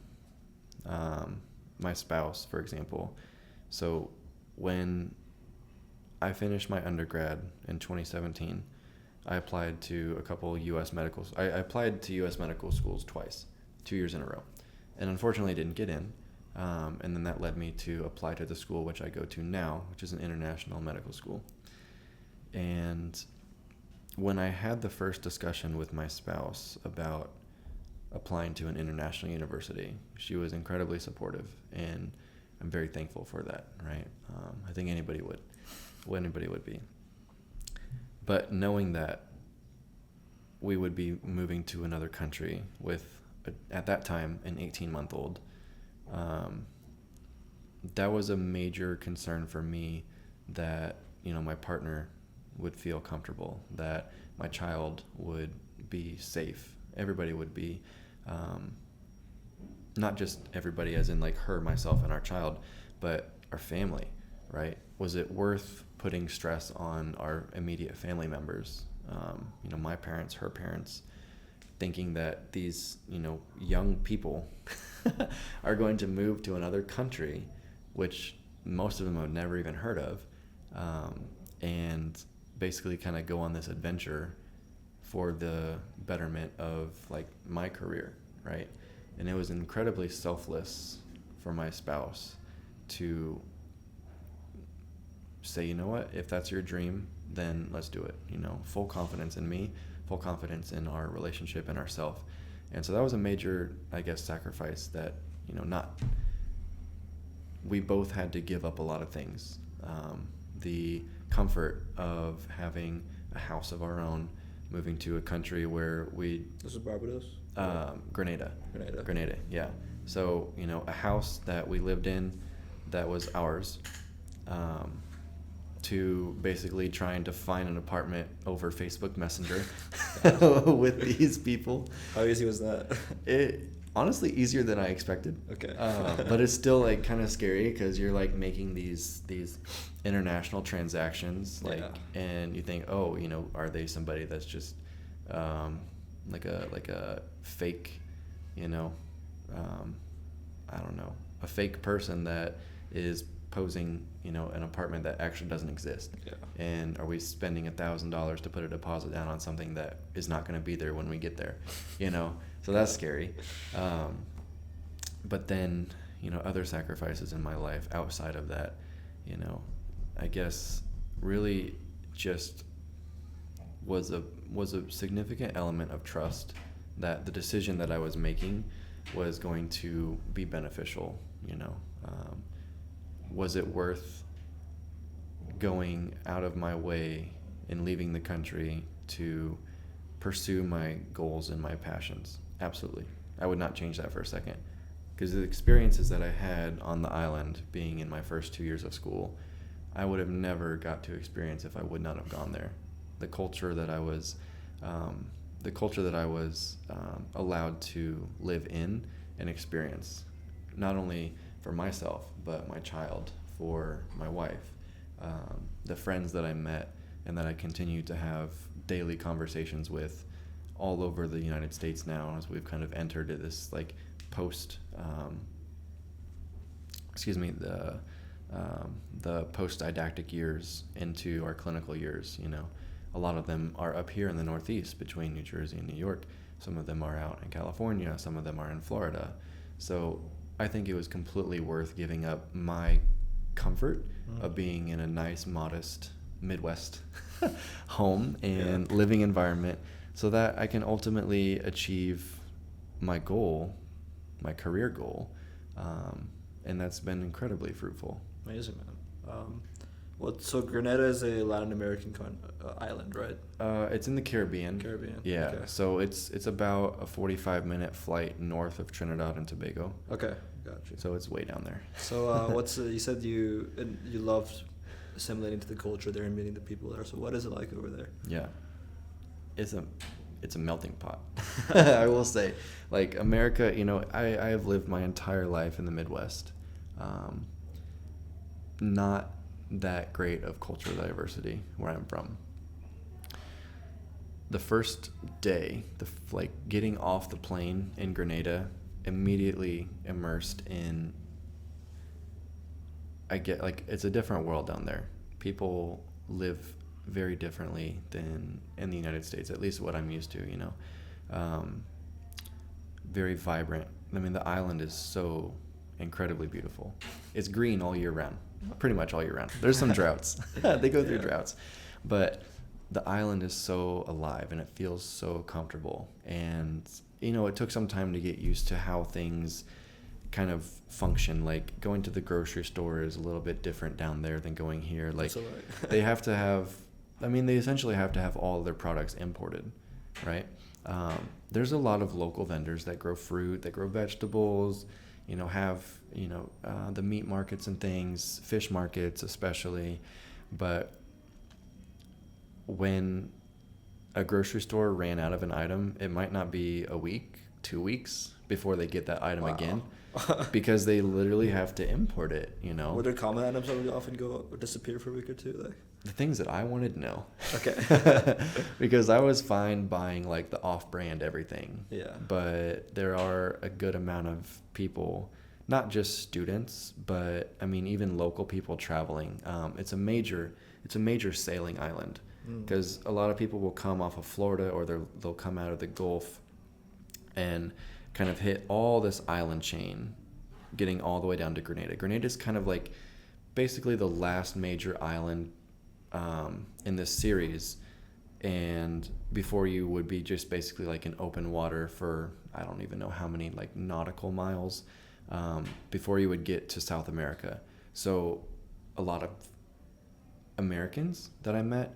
My spouse, for example. So when I finished my undergrad in 2017, I applied to a couple I applied to U.S. medical schools twice, 2 years in a row. And unfortunately didn't get in. And then that led me to apply to the school which I go to now, which is an international medical school. And when I had the first discussion with my spouse about applying to an international university, she was incredibly supportive, and I'm very thankful for that, right? I think anybody would be. But knowing that we would be moving to another country with, at that time, an 18-month-old, that was a major concern for me, that, my partner would feel comfortable, that my child would be safe. Everybody would be, not just everybody as in like her, myself, and our child, but our family, right? Was it worth putting stress on our immediate family members? My parents, her parents, thinking that these, young people are going to move to another country, which most of them have never even heard of, and basically kind of go on this adventure for the betterment of like my career, right? And it was incredibly selfless for my spouse to say, you know what, if that's your dream, then let's do it. Full confidence in me, full confidence in our relationship and ourselves. And so that was a major, I guess, sacrifice that, we both had to give up a lot of things. The comfort of having a house of our own, moving to a country where This is Barbados? Grenada. Grenada, yeah. So, a house that we lived in that was ours, to basically trying to find an apartment over Facebook Messenger with these people. How easy was that? It honestly easier than I expected. Okay. But it's still like kind of scary, because you're like making these international transactions, and you think, oh, are they somebody that's just like a fake, I don't know, a fake person that is posing, an apartment that actually doesn't exist. Yeah. And are we spending $1,000 to put a deposit down on something that is not going to be there when we get there? So that's scary. But then, other sacrifices in my life outside of that, I guess really just was a significant element of trust that the decision that I was making was going to be beneficial. Was it worth going out of my way and leaving the country to pursue my goals and my passions? Absolutely. I would not change that for a second, because the experiences that I had on the island, being in my first 2 years of school, I would have never got to experience if I would not have gone there. The culture that I was allowed to live in and experience, not only for myself, but my child, for my wife, the friends that I met and that I continue to have daily conversations with all over the United States now, as we've kind of entered this like the post-didactic years into our clinical years. A lot of them are up here in the Northeast between New Jersey and New York. Some of them are out in California. Some of them are in Florida. So I think it was completely worth giving up my comfort of being in a nice, modest Midwest home and living environment, so that I can ultimately achieve my goal, my career goal, and that's been incredibly fruitful. Amazing, man. So Grenada is a Latin American island, right? It's in the Caribbean. Yeah. Okay. So it's about a 45-minute flight north of Trinidad and Tobago. Okay, got you. So it's way down there. So you said you loved assimilating to the culture there and meeting the people there. So what is it like over there? Yeah. It's a melting pot. I will say, like America, I have lived my entire life in the Midwest. Not that great of cultural diversity where I'm from. The first day, getting off the plane in Grenada, immediately immersed in, it's a different world down there. People live very differently than in the United States, at least what I'm used to, Very vibrant. I mean, the island is so incredibly beautiful. It's green all year round, pretty much all year round. There's some droughts. They go through droughts. But the island is so alive and it feels so comfortable. And, you know, it took some time to get used to how things kind of function. Like going to the grocery store is a little bit different down there than going here. Like they have to have, I mean, they essentially have to have all their products imported, right? There's a lot of local vendors that grow fruit, that grow vegetables, you know, have, you know, the meat markets and things, fish markets especially. But when a grocery store ran out of an item, it might not be a week, 2 weeks before they get that item again, because they literally have to import it, you know. Were there common items that would often go or disappear for a week or two? Like the things that I wanted, no. Okay. Because I was fine buying like the off-brand everything. Yeah. But there are a good amount of people, not just students, but I mean even local people traveling. It's a major sailing island, because a lot of people will come off of Florida, or they'll come out of the Gulf and kind of hit all this island chain, getting all the way down to Grenada. Grenada is kind of like basically the last major island in this series, and before you would be just basically like an open water for I don't even know how many like nautical miles before you would get to South America. So a lot of Americans that I met,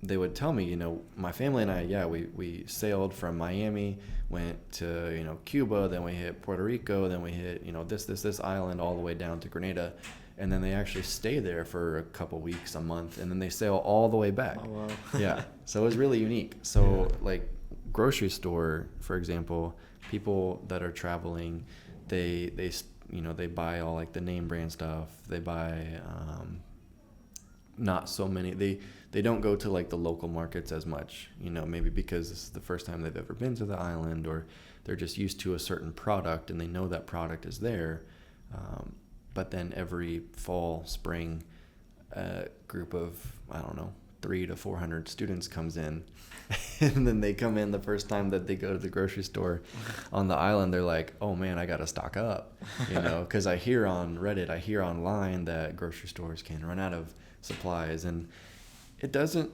they would tell me, you know, my family and I, we sailed from Miami, went to, you know, Cuba, then we hit Puerto Rico, then we hit, you know, this island all the way down to Grenada. And then they actually stay there for a couple weeks, a month, and then they sail all the way back. Oh, wow. Yeah. So it was really unique. So like grocery store, for example, people that are traveling, they you know, they buy all like the name brand stuff. They buy not so many. They don't go to like the local markets as much, you know, maybe because this is the first time they've ever been to the island, or they're just used to a certain product and they know that product is there. But then every fall, spring, a group of, I don't know, 300 to 400 students comes in. And then they come in the first time that they go to the grocery store on the island. They're like, oh, man, I got to stock up, you know, because I hear on Reddit, I hear online that grocery stores can run out of supplies. And it doesn't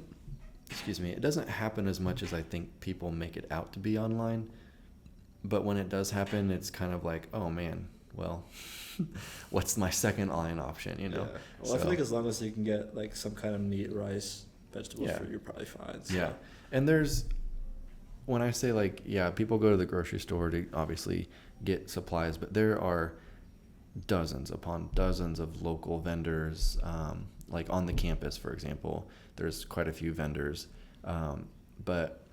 happen as much as I think people make it out to be online. But when it does happen, it's kind of like, oh, man, well, what's my second line option, you know? Yeah. Well, I feel like as long as you can get like some kind of meat, rice, vegetables, fruit, you're probably fine. So. Yeah. And when I say like, people go to the grocery store to obviously get supplies, but there are dozens upon dozens of local vendors. Like on the campus, for example, there's quite a few vendors. But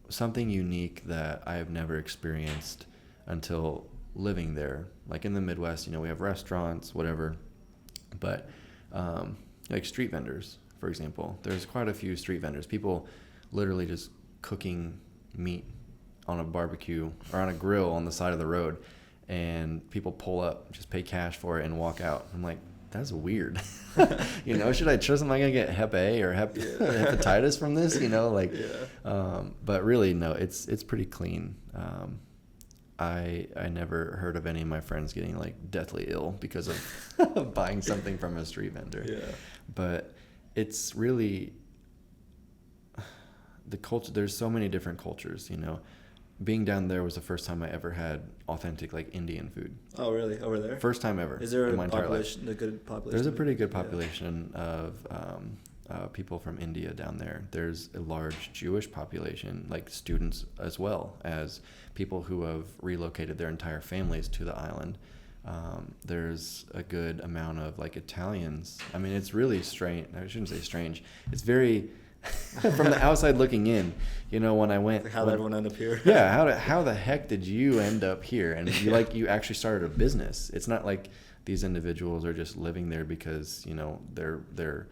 something unique that I have never experienced until living there, like in the Midwest, you know, we have restaurants, whatever, but like street vendors, for example, there's quite a few street vendors, people literally just cooking meat on a barbecue or on a grill on the side of the road, and people pull up, just pay cash for it and walk out. I'm like, that's weird. You know, should I trust, am I gonna get Hep A or hepatitis from this, you know, like, but really no, it's pretty clean. I never heard of any of my friends getting like deathly ill because of buying something from a street vendor. Yeah. But it's really the culture. There's so many different cultures, you know. Being down there was the first time I ever had authentic like Indian food. Oh, really? Over there? First time ever. Is there in my a population, a good population? There's a pretty good population of people from India down there. There's a large Jewish population, like students as well as people who have relocated their entire families to the island. There's a good amount of like Italians. I mean, it's really strange. I shouldn't say strange. It's very from the outside looking in, you know, when I went. Like how did everyone end up here? Yeah, how the heck did you end up here? And you actually started a business. It's not like these individuals are just living there because, you know, their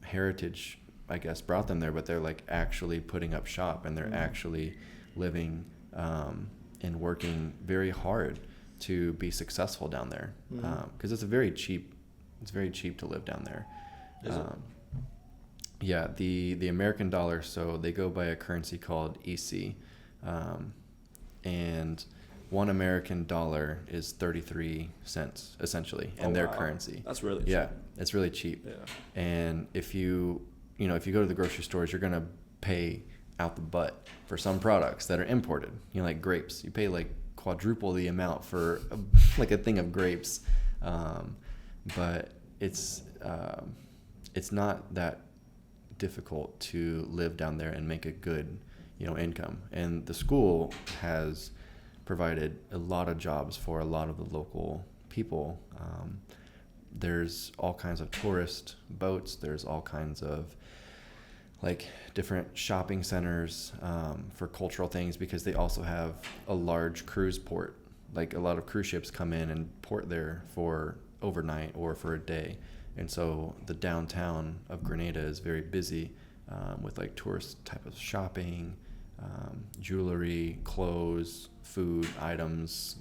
heritage, I guess, brought them there, but they're like actually putting up shop, and they're actually living and working very hard to be successful down there, because it's very cheap to live down there. Is it? Yeah, the American dollar, so they go by a currency called EC, and 1 American dollar is 33 cents essentially in their currency. That's really cheap. Yeah, it's really cheap. Yeah. And if you go to the grocery stores, you're going to pay out the butt for some products that are imported. Like grapes. You pay like quadruple the amount for a thing of grapes. But it's not that difficult to live down there and make a good, income. And the school has provided a lot of jobs for a lot of the local people. There's all kinds of tourist boats. There's all kinds of like different shopping centers for cultural things, because they also have a large cruise port. Like a lot of cruise ships come in and port there for overnight or for a day. And so the downtown of Grenada is very busy with like tourist type of shopping, jewelry, clothes, food items.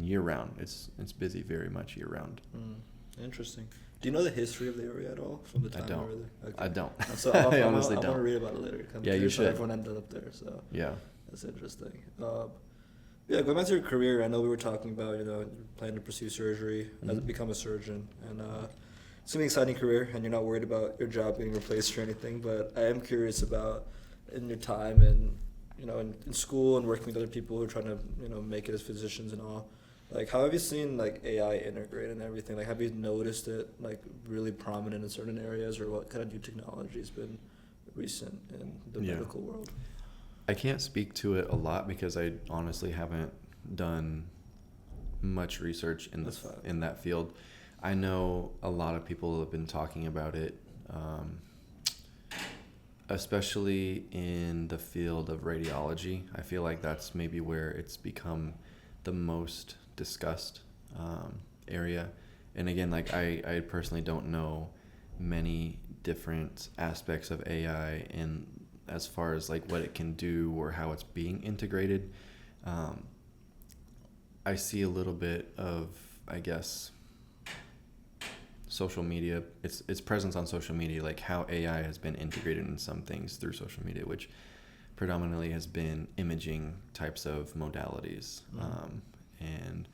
Year round. It's busy very much year round. Interesting. Do you know the history of the area at all from the time you were there? Okay. I don't. So I honestly don't. I want to read about it later. Yeah, you should. Everyone ended up there, so yeah, that's interesting. Yeah, going back to your career, I know we were talking about you're planning to pursue surgery, become a surgeon, and it's an exciting career, and you're not worried about your job getting replaced or anything. But I am curious about in your time and in school and working with other people who are trying to make it as physicians and all. Like, how have you seen like AI integrate and everything? Like, have you noticed it like really prominent in certain areas, or what kind of new technology has been recent in the medical world? I can't speak to it a lot because I honestly haven't done much research in that field. I know a lot of people have been talking about it, especially in the field of radiology. I feel like that's maybe where it's become the most discussed area. And again, like I personally don't know many different aspects of AI in as far as like what it can do or how it's being integrated. I see a little bit of, I guess, social media, its presence on social media, like how AI has been integrated in some things through social media, which predominantly has been imaging types of modalities. And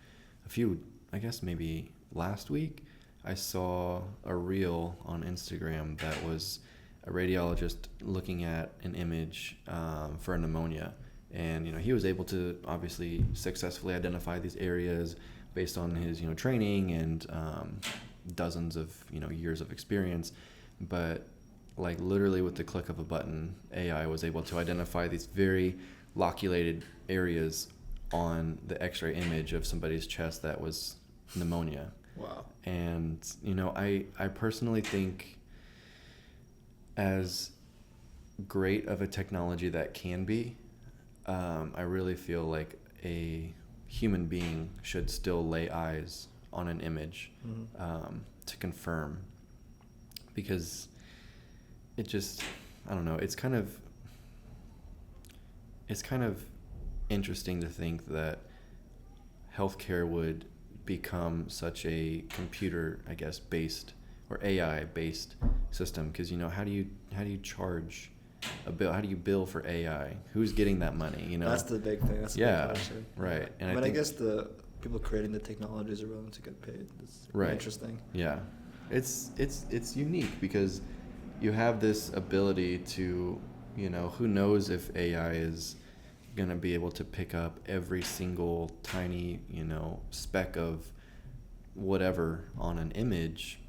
a few, I guess maybe last week, I saw a reel on Instagram that was a radiologist looking at an image for pneumonia. And, he was able to obviously successfully identify these areas based on his, training and dozens of, years of experience. But like literally with the click of a button, AI was able to identify these very loculated areas on the x-ray image of somebody's chest that was pneumonia. Wow. And, I personally think as great of a technology that can be, I really feel like a human being should still lay eyes on an image to confirm, because it just, I don't know, it's kind of interesting to think that healthcare would become such a computer, I guess, based or AI based system, because how do you charge a bill? How do you bill for AI? Who's getting that money? That's the big thing. That's the big question. Right. And I guess the people creating the technologies are willing to get paid. It's interesting. Yeah, it's unique because you have this ability to, who knows if AI is going to be able to pick up every single tiny, speck of whatever on an image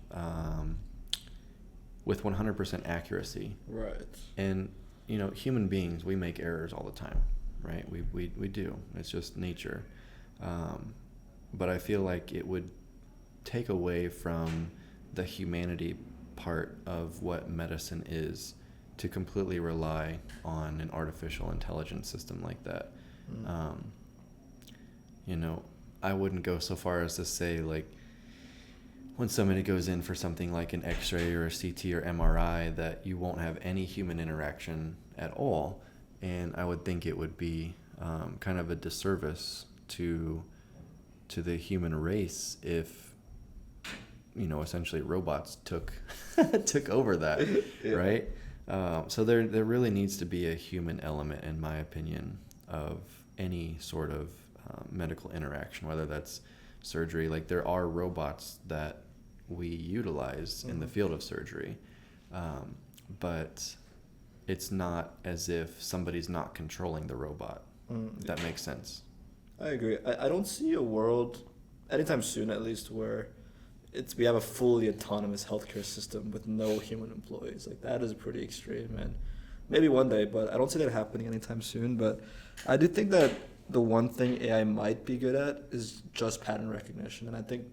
with 100% accuracy. Right. And, human beings, we make errors all the time, right? We do. It's just nature. But I feel like it would take away from the humanity part of what medicine is to completely rely on an artificial intelligence system like that. I wouldn't go so far as to say, like, when somebody goes in for something like an x-ray or a CT or MRI, that you won't have any human interaction at all. And I would think it would be kind of a disservice to the human race if, essentially robots took over that, right? So there really needs to be a human element, in my opinion, of any sort of medical interaction, whether that's surgery. Like there are robots that we utilize in the field of surgery, but it's not as if somebody's not controlling the robot. If that makes sense. I agree. I don't see a world, anytime soon at least, where we have a fully autonomous healthcare system with no human employees. Like that is pretty extreme, and maybe one day, but I don't see that happening anytime soon. But I do think that the one thing AI might be good at is just pattern recognition, and I think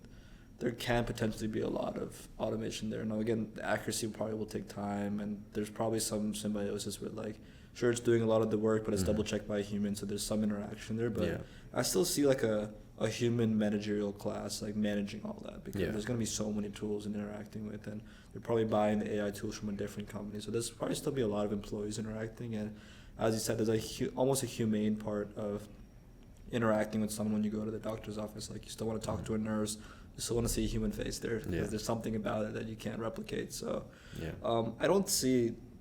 there can potentially be a lot of automation there. Now, again, the accuracy probably will take time, and there's probably some symbiosis with, like, sure, it's doing a lot of the work, but it's double checked by a human, so there's some interaction there. But I still see like a human managerial class like managing all that, because there's going to be so many tools and interacting with, and they're probably buying the AI tools from a different company. So there's probably still be a lot of employees interacting, and as you said, there's almost a humane part of interacting with someone when you go to the doctor's office. Like you still want to talk to a nurse, you still want to see a human face there, because there's something about it that you can't replicate. So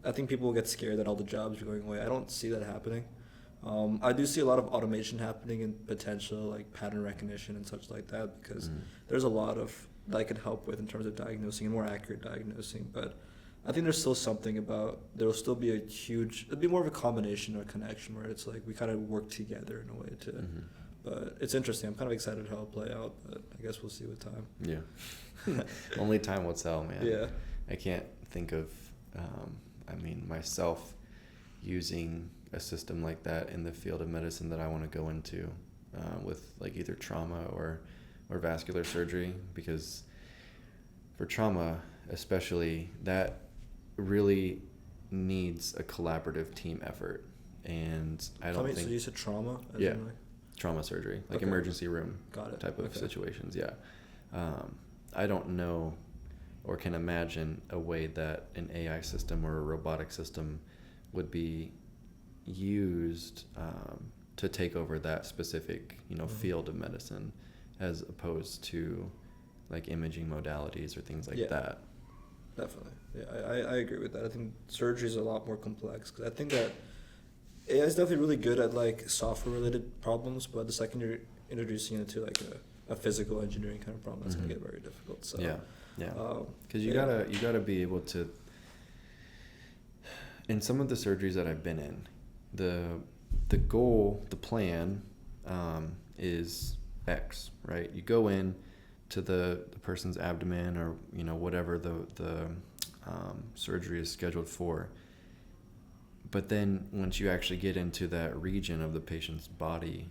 I think people will get scared that all the jobs are going away. I don't see that happening. I do see a lot of automation happening in potential, like pattern recognition and such like that, because there's a lot of that I could help with in terms of diagnosing and more accurate diagnosing. But I think there's still something about, there'll still be it'd be more of a combination or a connection where it's like we kind of work together in a way to, but it's interesting. I'm kind of excited how it'll play out, but I guess we'll see with time. Yeah. Only time will tell, man. Yeah. I can't think of, myself using a system like that in the field of medicine that I want to go into, with like either trauma or vascular surgery, because for trauma especially, that really needs a collaborative team effort, and I don't think. So you said trauma? Trauma surgery, like emergency room type of situations. I don't know or can imagine a way that an AI system or a robotic system would be used to take over that specific field of medicine, as opposed to like imaging modalities or things like that. Definitely. I agree with that. I think surgery is a lot more complex, because I think that AI is definitely really good at like software related problems, but the second you're introducing it to like a physical engineering kind of problem, that's going to get very difficult. So because you gotta be able to, in some of the surgeries that I've been in, the goal, the plan is X, right? You go in to the person's abdomen, or whatever the surgery is scheduled for, but then once you actually get into that region of the patient's body,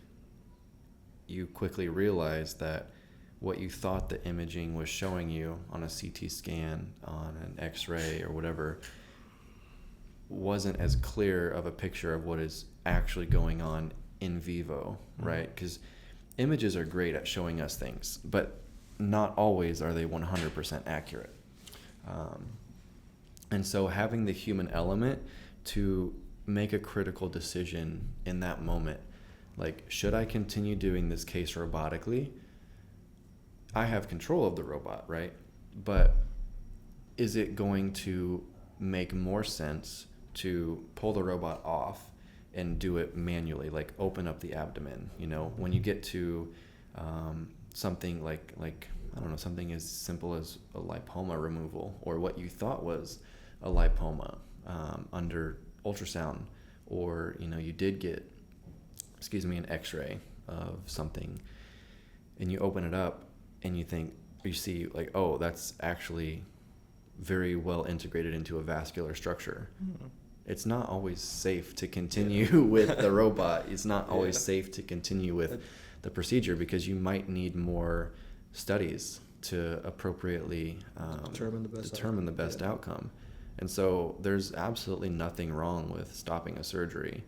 you quickly realize that what you thought the imaging was showing you on a CT scan, on an X-ray or whatever, wasn't as clear of a picture of what is actually going on in vivo, right? Because images are great at showing us things, but not always are they 100% accurate. And so having the human element to make a critical decision in that moment, like, should I continue doing this case robotically? I have control of the robot, right? But is it going to make more sense to pull the robot off and do it manually, like open up the abdomen? When you get to something like I don't know, something as simple as a lipoma removal, or what you thought was a lipoma under ultrasound, or you did get an X-ray of something, and you open it up and you see like, oh, that's actually very well integrated into a vascular structure. It's not always safe to continue with the robot. It's not always safe to continue with the procedure, because you might need more studies to appropriately determine the best outcome. And so there's absolutely nothing wrong with stopping a surgery,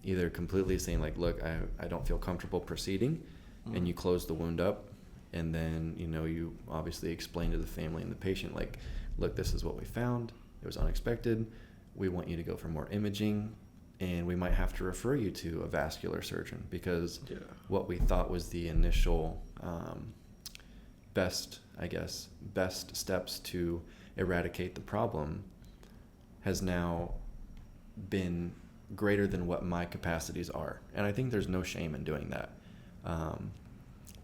either completely saying like, look, I don't feel comfortable proceeding, and you close the wound up, and then you obviously explain to the family and the patient, like, look, this is what we found, it was unexpected, we want you to go for more imaging, and we might have to refer you to a vascular surgeon, because what we thought was the initial best steps to eradicate the problem has now been greater than what my capacities are. And I think there's no shame in doing that.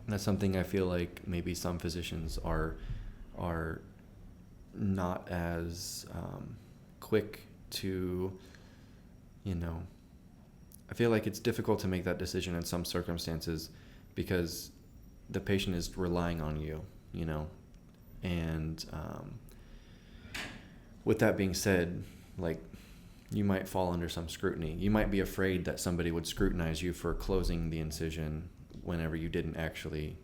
That's something I feel like maybe some physicians are not as quick to, I feel like it's difficult to make that decision in some circumstances because the patient is relying on you, and with that being said, like, you might fall under some scrutiny. You might be afraid that somebody would scrutinize you for closing the incision whenever you didn't actually,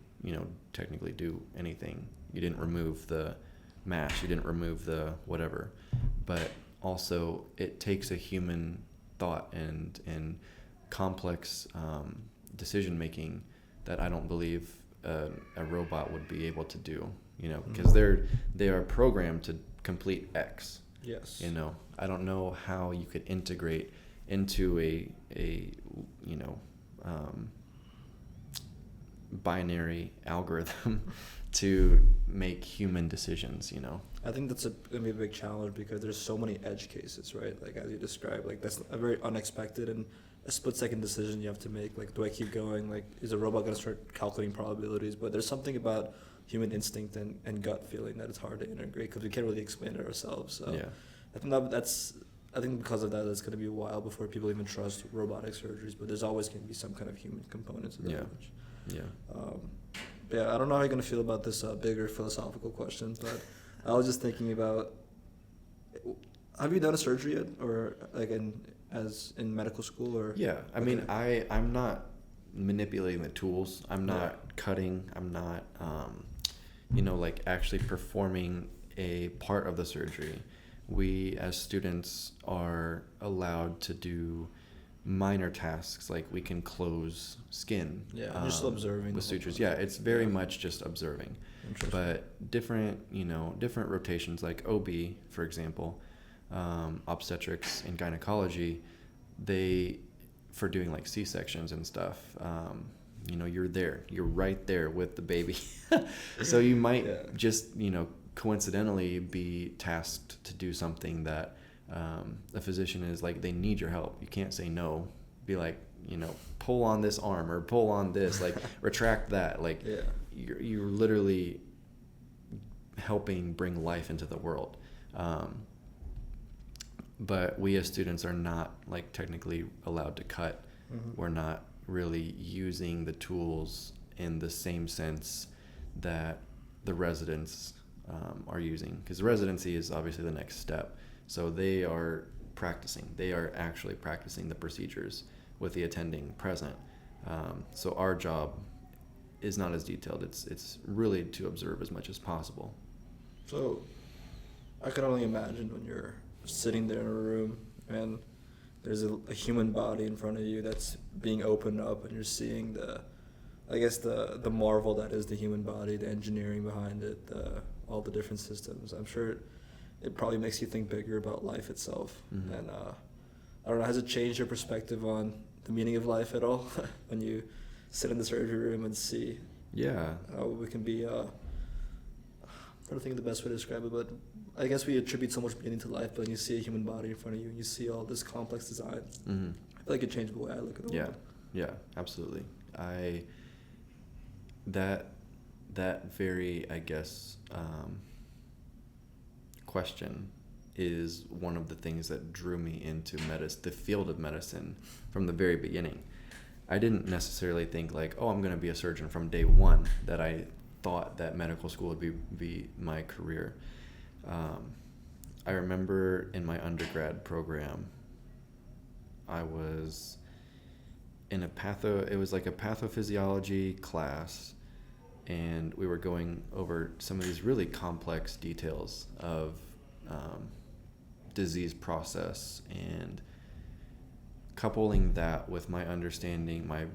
technically do anything. You didn't remove the mash, you didn't remove the whatever. But also, it takes a human thought and complex decision making that I don't believe a robot would be able to do. Because they are programmed to complete X. Yes. I don't know how you could integrate into a binary algorithm to make human decisions. I think that's gonna be a big challenge because there's so many edge cases, right? Like as you described, like that's a very unexpected and a split-second decision you have to make. Like, do I keep going? Like, is a robot gonna start calculating probabilities? But there's something about human instinct and gut feeling that it's hard to integrate because we can't really explain it ourselves. So Yeah. I think because of that, it's going to be a while before people even trust robotic surgeries. But there's always going to be some kind of human components. Yeah. Yeah. I don't know how you're going to feel about this bigger philosophical question, but I was just thinking about, have you done a surgery yet, or like in medical school, or? Yeah. I mean, I'm not manipulating the tools. I'm not cutting. I'm not, like actually performing a part of the surgery. We as students are allowed to do minor tasks, like we can close skin. Yeah, you're still observing with sutures. Yeah, it's very much just observing. But different rotations, like OB, for example, obstetrics and gynecology, for doing like C-sections and stuff, you're right there with the baby. So you might just, coincidentally be tasked to do something that a physician is like, they need your help. You can't say no. Be like, pull on this arm or pull on this, like retract that. Like you're literally helping bring life into the world. But we as students are not like technically allowed to cut. Mm-hmm. We're not really using the tools in the same sense that the residents are using, because residency is obviously the next step. So they are actually practicing the procedures with the attending present. So our job is not as detailed. It's really to observe as much as possible. So I can only imagine when you're sitting there in a room and there's a human body in front of you that's being opened up, and you're seeing the marvel that is the human body, the engineering behind it, all the different systems. I'm sure it probably makes you think bigger about life itself. Mm-hmm. And I don't know, has it changed your perspective on the meaning of life at all when you sit in the surgery room and see how we can be, I'm trying to think of the best way to describe it, but I guess we attribute so much meaning to life, but when you see a human body in front of you and you see all this complex design, mm-hmm. I feel like it changed the way I look at the world. Yeah, absolutely. That very, I guess, question is one of the things that drew me into the field of medicine from the very beginning. I didn't necessarily think like, I'm going to be a surgeon from day one, that I thought that medical school would be my career. I remember in my undergrad program, I was in it was like a pathophysiology class, and we were going over some of these really complex details of disease process, and coupling that with my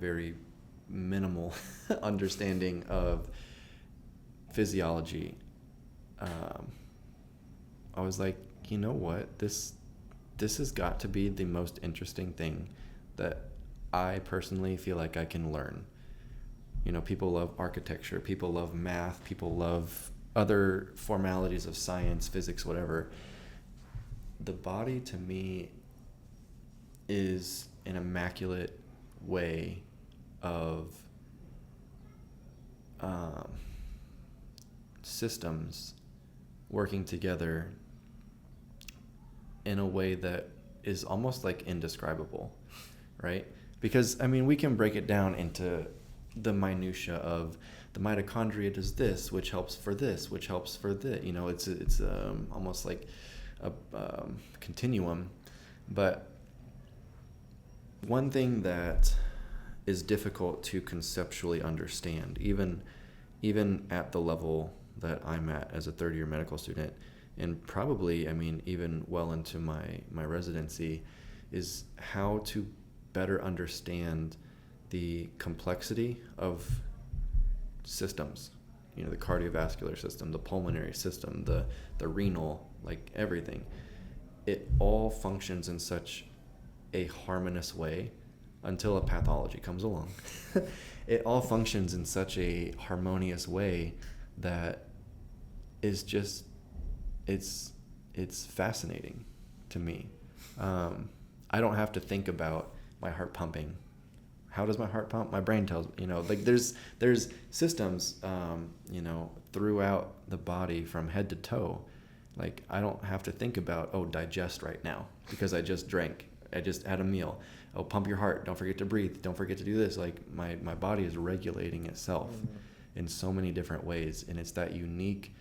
very minimal understanding of physiology, I was like, you know what, this has got to be the most interesting thing that I personally feel like I can learn. People love architecture, people love math, people love other formalities of science, physics, whatever. The body, to me, is an immaculate way of systems working together in a way that is almost like indescribable, right? Because, I mean, we can break it down into the minutia of the mitochondria does this, which helps for this, which helps for that. You know, it's almost like a continuum. But one thing that is difficult to conceptually understand, even at the level that I'm at as a third-year medical student, and probably, I mean, even well into my residency, is how to better understand the complexity of systems. You know, the cardiovascular system, the pulmonary system, the renal, like everything. It all functions in such a harmonious way until a pathology comes along. It all functions in such a harmonious way that is just, it's fascinating to me. I don't have to think about my heart pumping. How does my heart pump? My brain tells me, you know, like there's systems, you know, throughout the body from head to toe. Like I don't have to think about, oh, digest right now because I just drank. I just had a meal. Oh, pump your heart. Don't forget to breathe. Don't forget to do this. Like my body is regulating itself in so many different ways. And it's that unique,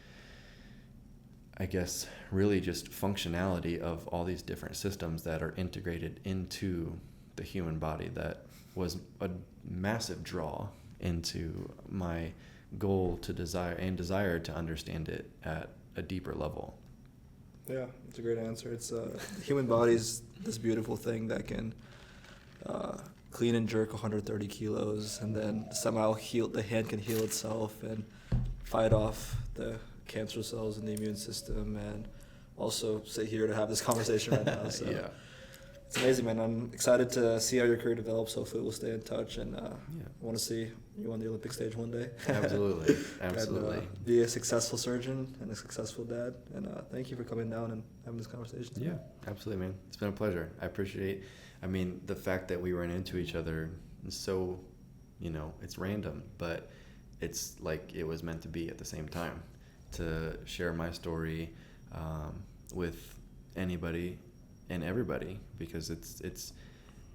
I guess, really just functionality of all these different systems that are integrated into the human body that was a massive draw into my goal to desire to understand it at a deeper level. Yeah, it's a great answer. It's the human body's this beautiful thing that can clean and jerk 130 kilos, and then somehow the hand can heal itself and fight off the cancer cells in the immune system, and also sit here to have this conversation right now. So Yeah. it's amazing, man. I'm excited to see how your career develops. Hopefully we'll stay in touch, and I want to see you on the Olympic stage one day. Absolutely. Absolutely. And, be a successful surgeon and a successful dad. And thank you for coming down and having this conversation today. Yeah, absolutely, man. It's been a pleasure. I appreciate, the fact that we ran into each other is so, it's random, but it's like it was meant to be at the same time, to share my story with anybody and everybody, because it's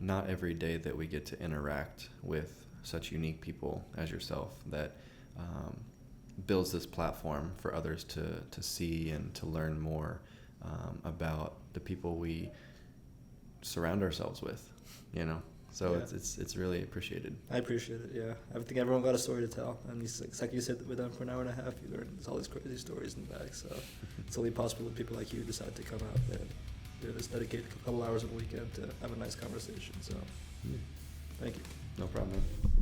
not every day that we get to interact with such unique people as yourself that builds this platform for others to see and to learn more about the people we surround ourselves with, So Yeah. it's really appreciated. I appreciate it, yeah. I think everyone got a story to tell. And it's like you said, with them for an hour and a half, you learned all these crazy stories in the back. So it's only possible when people like you decide to come out and do this, dedicate a couple hours on the weekend to have a nice conversation. So thank you. No problem, man.